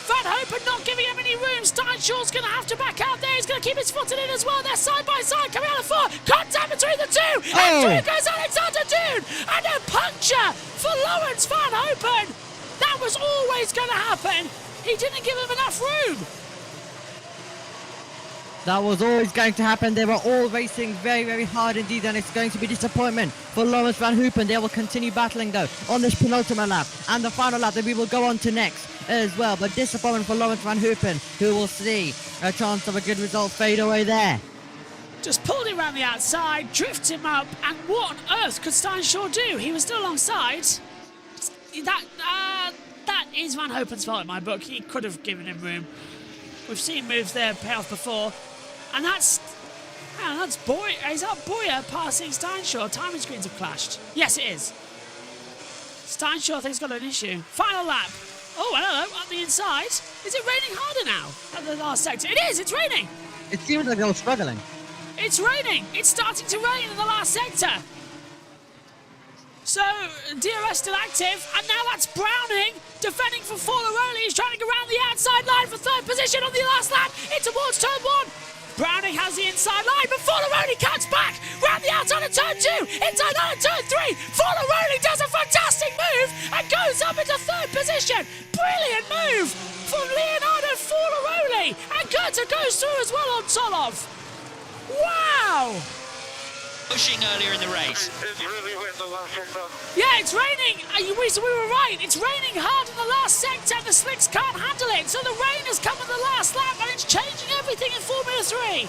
S1: Van Hopen not giving him any room. Steinshaw's going to have to back out there. He's going to keep his foot in as well. They're side by side coming out of 4. Contact between the two. And through goes Alexander Dune. And a puncture for Lawrence Van Hopen. That was always going to happen. He didn't give him enough room.
S3: That was always going to happen. They were all racing very, very hard indeed, and it's going to be disappointment for Lawrence Van Hopen. They will continue battling, though, on this penultimate lap and the final lap that we will go on to next as well. But disappointment for Lawrence Van Hopen, who will see a chance of a good result fade away there.
S1: Just pulled him around the outside, drifts him up, and what on earth could Steinshaw do? He was still alongside. That is Van Hopen's fault in my book. He could have given him room. We've seen moves there pay off before. And that's Boyer. Is that Boyer passing Steinshaw? Timing screens have clashed. Yes, it is. Steinshaw thinks he's got an issue. Final lap. Oh, hello, on the inside. Is it raining harder now at the last sector? It is, it's raining.
S3: It seems like they were struggling.
S1: It's raining. It's starting to rain in the last sector. So, DRS still active, and now that's Browning defending for Forlaroli. He's trying to go around the outside line for 3rd position on the last lap. In towards turn 1. Browning has the inside line, but Forlaroli cuts back round the outside of turn 2, inside line of turn 3. Forlaroli does a fantastic move and goes up into 3rd position. Brilliant move from Leonardo Forlaroli, and Goethe goes through as well on Solov. Wow!
S9: Pushing earlier in the race.
S8: It's really wet the last sector.
S1: Yeah, it's raining. We were right. It's raining hard in the last sector. The slicks can't handle it. So the rain has come in the last lap, and it's changing everything in Formula 3.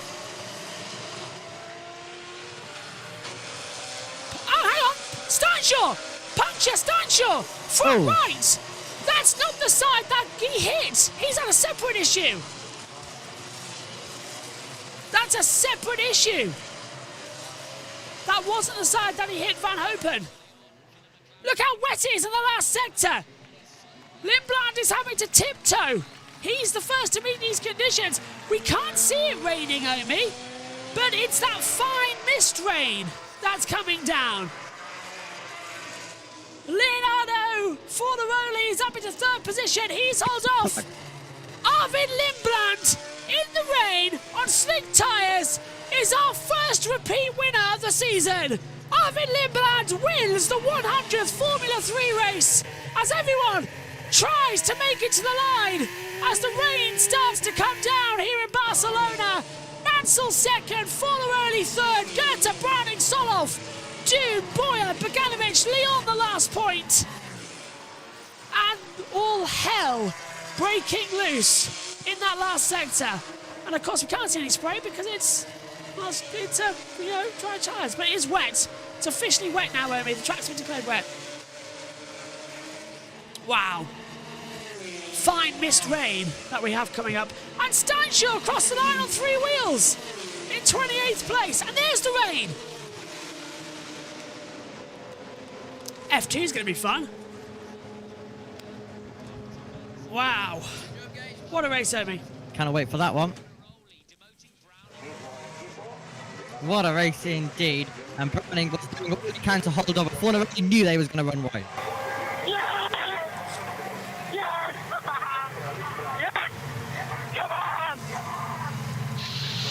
S1: Oh, hang on. Steinshaw. Puncture Steinshaw. Front right. That's not the side that he hit. He's had a separate issue. That's a separate issue. That wasn't the side that he hit Van Hopen. Look how wet it is in the last sector. Lindblad is having to tiptoe. He's the first to meet these conditions. We can't see it raining, Omi, but it's that fine mist rain that's coming down. Leonardo Forlaroli is up into 3rd position. He's hauled off. Arvid Lindblad in the rain on slick tyres is our first repeat winner of the season. Arvid Lindblad wins the 100th Formula 3 race as everyone tries to make it to the line as the rain starts to come down here in Barcelona. Mansell 2nd, Forlaroli 3rd, Goethe, Browning, Solov, Dune, Boyer, Boganovic, Leon the last point. And all hell breaking loose in that last sector. And of course we can't see any spray because it's dry tyres, but it is wet. It's officially wet now, Omi. The track's been declared wet. Wow. Fine mist rain that we have coming up. And Steinshaw across the line on 3 wheels in 28th place. And there's the rain. F2 is going to be fun. Wow. What a race, Omi.
S3: Cannot wait for that one. What a race indeed. And Browning was doing all he can to hold on, but Forlaroli knew they was going to run wide.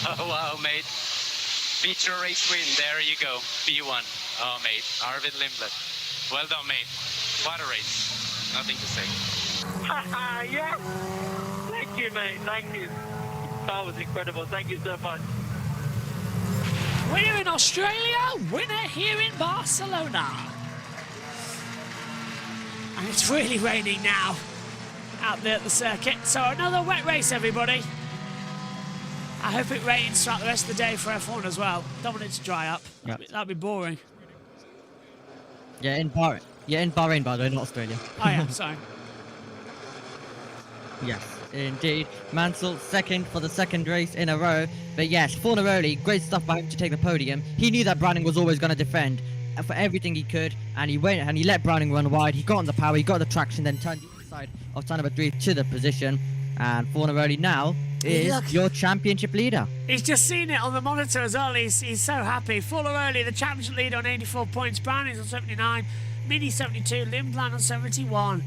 S9: Oh, wow, mate. Feature race win. There you go. P1. Oh, mate. Arvid Lindblad. Well done, mate. What a race. Nothing to say.
S10: Yes! Thank you, mate. Thank you. That was incredible. Thank you so much.
S1: Winner in Australia, winner here in Barcelona. And it's really raining now out there at the circuit. So another wet race, everybody. I hope it rains throughout the rest of the day for F1 as well. Don't want it to dry up. That'd be boring.
S3: Yeah, in Bahrain, by the way, not Australia.
S1: Oh yeah, sorry.
S3: Yes. indeed. Mansell second for the second race in a row. But yes, Fornaroli, great stuff by him to take the podium. He knew that Browning was always going to defend for everything he could, and he went and he let Browning run wide. He got on the power, he got the traction, then turned the inside of turn number 3 to the position. And Fornaroli now is your championship leader.
S1: He's just seen it on the monitor as well. He's so happy. Fornaroli, the championship leader on 84 points. Browning's on 79. Mini 72. Lindblad on 71.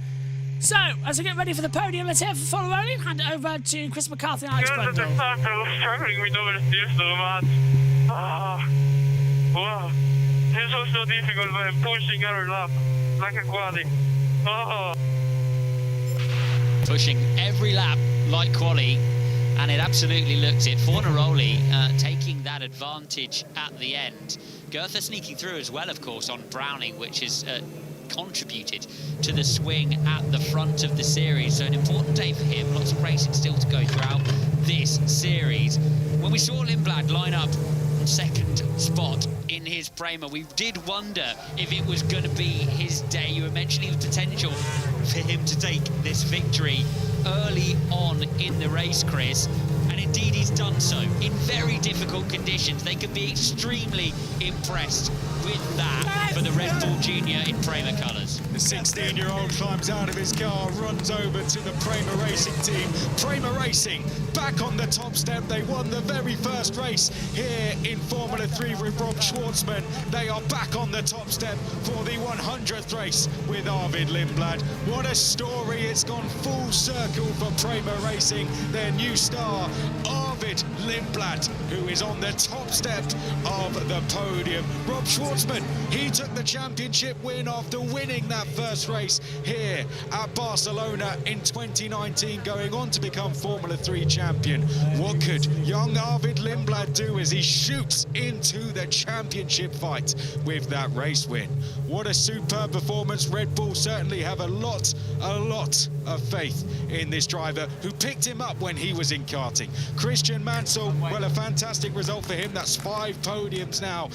S1: So, as we get ready for the podium, let's hear from Fornaroli and hand it over to Chris McCarthy and Alex Brendel.
S10: I was struggling with over the steer so much. Wow. This was so difficult when I'm pushing every lap like a quali.
S11: Pushing every lap like quali, and it absolutely looked it. Fornaroli taking that advantage at the end. Goethe sneaking through as well, of course, on Browning, which has contributed to the swing at the front of the series. So an important day for him. Lots of racing still to go throughout this series. When we saw Lindblad line up on second spot in his Prema, we did wonder if it was going to be his day. You were mentioning the potential for him to take this victory early on in the race, Chris, and indeed he's done so in very difficult conditions. They can be extremely impressed with that for the Red Bull Junior in Prema colours.
S2: The 16-year-old climbs out of his car, runs over to the Prema Racing team. Prema Racing back on the top step. They won the very first race here in Formula 3 with Rob Schwartzman. They are back on the top step for the 100th race with Arvid Lindblad. What a story. It's gone full circle for Prema Racing. Their new star, Arvid Lindblad, who is on the top step of the podium. Rob Schwartzman, he took the championship win after winning that first race here at Barcelona in 2019, going on to become Formula 3 champion. What could young Arvid Lindblad do as he shoots into the championship fight with that race win? What a superb performance. Red Bull certainly have a lot of faith in this driver who picked him up when he was in karting. Christian Mansell, well, a fantastic result for him. That's 5 podiums now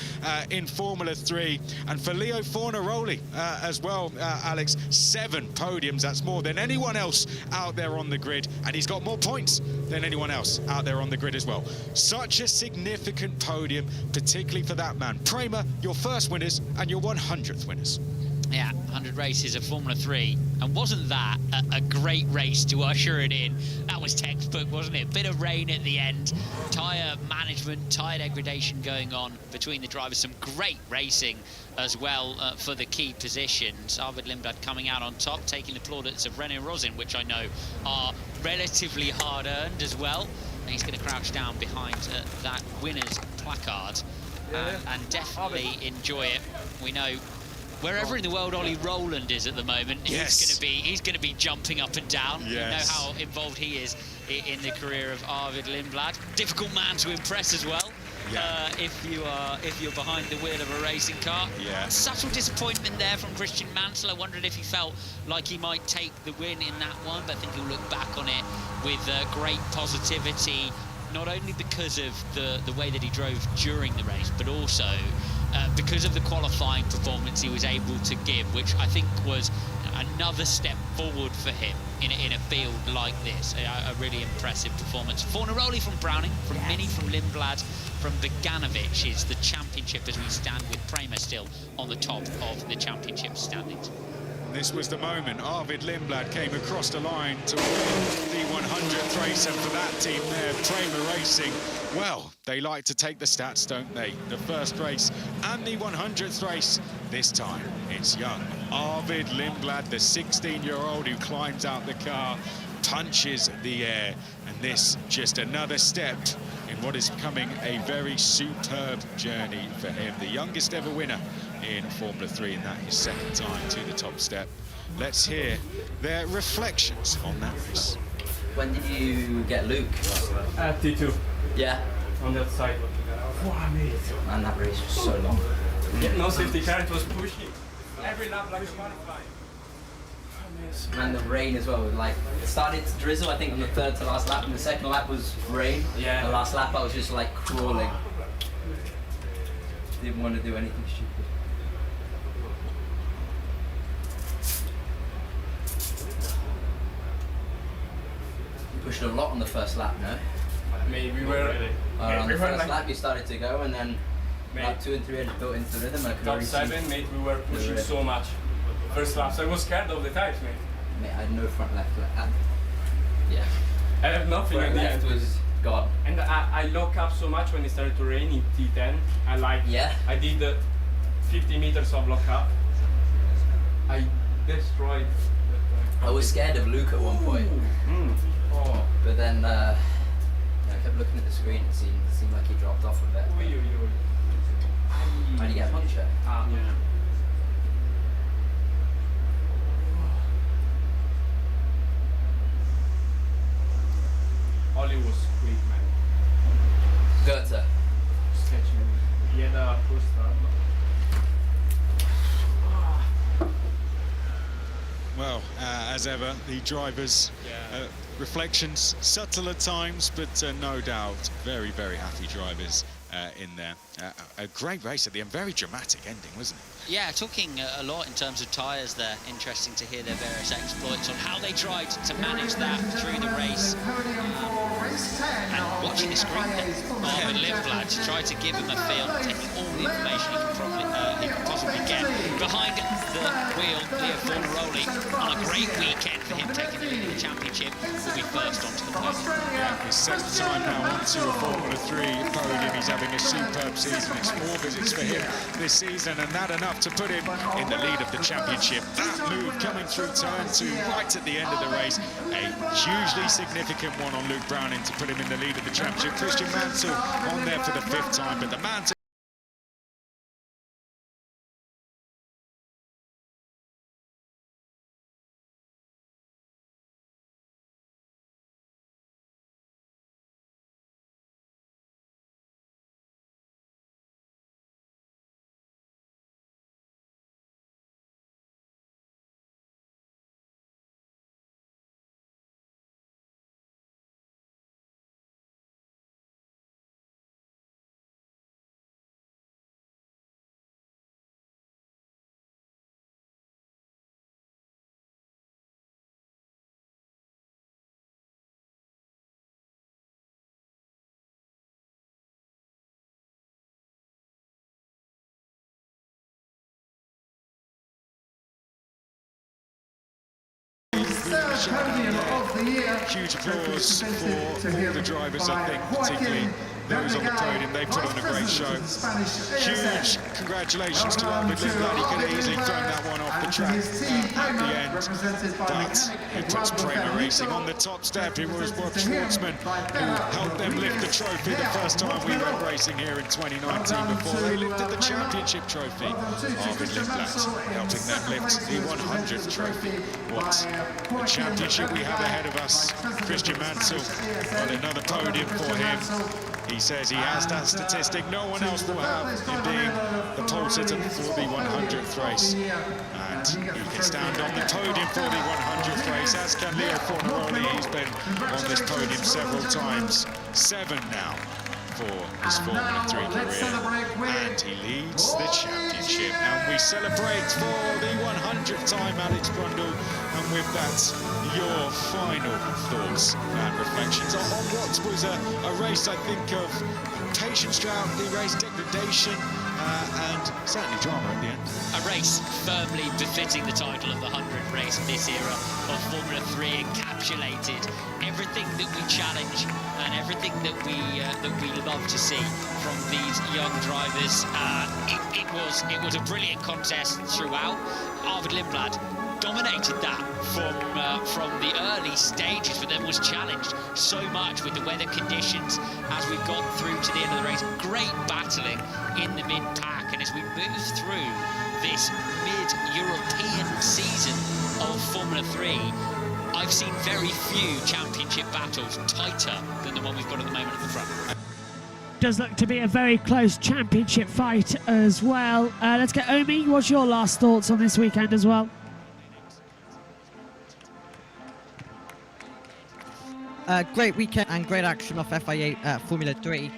S2: in Formula 3. And for Leo Fornaroli as well, Alex, 7 podiums. That's more than anyone else out there on the grid. And he's got more points than anyone else out there on the grid as well. Such a significant podium, particularly for that man. Prema, your first winners and your 100th winners.
S11: Yeah, 100 races of Formula 3, and wasn't that a great race to usher it in? That was textbook, wasn't it? Bit of rain at the end, tyre management, tyre degradation going on between the drivers, some great racing as well for the key positions. Arvid Lindblad coming out on top, taking the plaudits of René Rosin, which I know are relatively hard-earned as well. And he's going to crouch down behind that winner's placard and definitely enjoy it. We know wherever in the world Ollie Rowland is at the moment, he's going to be jumping up and down. Yes. You know how involved he is in the career of Arvid Lindblad. Difficult man to impress as well. Yeah. If you're behind the wheel of a racing car. Yeah. Subtle disappointment there from Christian Mansell. I wondered if he felt like he might take the win in that one, but I think he'll look back on it with great positivity, not only because of the way that he drove during the race, but also because of the qualifying performance he was able to give, which I think was another step forward for him in a field like this. A really impressive performance. Fornaroli from Browning, from Mini, from Lindblad, from Beganovic is the championship as we stand with Prema still on the top of the championship standings.
S2: This was the moment Arvid Lindblad came across the line to win the 100th race, and for that team there, Prema Racing, well, they like to take the stats, don't they? The first race and the 100th race. This time, it's young Arvid Lindblad, the 16-year-old who climbs out the car, punches the air, and this just another step in what is becoming a very superb journey for him. The youngest ever winner in Formula 3, and that his second time to the top step. Let's hear their reflections on that race.
S12: When did you get Luke?
S13: At T2.
S12: Yeah.
S13: On that side.
S12: Man, that race was so long.
S13: Yeah, no safety car, it was pushing. Every lap like qualifying.
S12: And the rain as well, like, it started to drizzle, I think, on the third to last lap, and the second lap was rain. Yeah. The last lap I was just like crawling. Didn't want to do anything stupid. pushed a lot on the first lap, no?
S13: Mate, we were
S12: On the first
S13: like
S12: lap you started to go, and then lap 2 and 3 had built into the rhythm. I could
S13: top
S12: already
S13: 7, mate. We were pushing so much. First laps, I was scared of the tires, mate.
S12: Mate, I had no front left. Yeah.
S13: I have nothing
S12: Front
S13: in the
S12: left
S13: end.
S12: was gone.
S13: And I locked up so much when it started to rain in T10. I did 50 meters of lock up. I destroyed.
S12: I was scared of Luke at one point.
S13: Oh.
S12: But then I kept looking at the screen. It seemed like he dropped off a bit. How do you get a puncture?
S13: Yeah. Ollie was quick, man.
S12: Goethe.
S13: Sketchy. He had a full start.
S2: Well, as ever, the drivers' reflections subtle at times, but no doubt very, very happy drivers in there. A great race at the end, very dramatic ending, wasn't it?
S11: Yeah, talking a lot in terms of tyres there. Interesting to hear their various exploits on how they tried to manage that through the race. And watching the screen there, Marvin Lindblad to try to give him a feel, taking all the information he can possibly get. Behind the wheel, Leo Fornaroli, on a great weekend for him, taking the lead of the championship, will be first onto the podium.
S2: Yeah, his second time now onto a Formula 3 podium. He's having a superb season. It's 4 visits for him this season, and that enough to put him in the lead of the championship. That move coming through turn 2 right at the end of the race, a hugely significant one on Luke Browning to put him in the lead of the championship. Christian Mansell on there for the 5th time, but the man to huge applause for all the drivers, I think, particularly those on the podium. They put on a great show. Huge congratulations to Arvid Lindblad. He could have easily thrown that one off the track at the end, but he puts Prema Racing on the top step. It was Bob Schwartzman who helped them lift the trophy the first time we went racing here in 2019 before they lifted the championship trophy. Arvid Lindblad helping them lift the 100th trophy. What a championship we have ahead of us. Christian Mansell on another podium for him. He says he has that statistic no one else will have in being the pole sitter for the 100th race. And he can stand on the podium for the 100th race, as can Leo Fornaroli. He's been on this podium several times. 7 now for his Formula 3 career. And he leads the championship. And we celebrate for the 100th time, Alex Brundle. And with that, your final thoughts and reflections on what was a race, I think, of patience throughout the race, degradation, and certainly drama at the end.
S11: A race firmly befitting the title of the 100th race of this era of Formula 3, encapsulated everything that we challenge and everything that we love to see from these young drivers. It was a brilliant contest throughout. Arvid Lindblad dominated that from the early stages, but then was challenged so much with the weather conditions as we got through to the end of the race. Great battling in the mid-pack, and as we move through this mid-European season of Formula 3, I've seen very few championship battles tighter than the one we've got at the moment at the front.
S1: Does look to be a very close championship fight as well. Let's get Omi. What's your last thoughts on this weekend as well?
S3: Great weekend and great action off FIA Formula 3.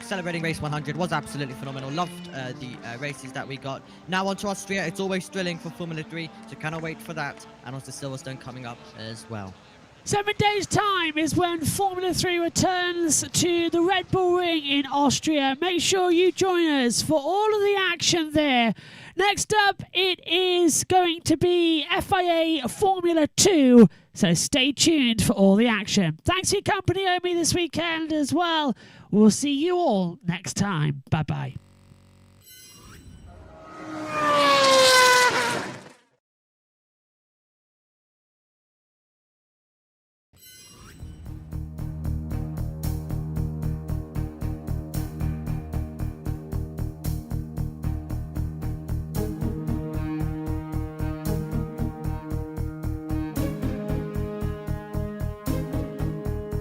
S3: Celebrating race 100 was absolutely phenomenal. Loved the races that we got. Now on to Austria. It's always thrilling for Formula 3, so cannot wait for that. And also Silverstone coming up as well.
S1: 7 days' time is when Formula 3 returns to the Red Bull Ring in Austria. Make sure you join us for all of the action there. Next up, it is going to be FIA Formula 2, so stay tuned for all the action. Thanks for your company, Omi, this weekend as well. We'll see you all next time. Bye-bye.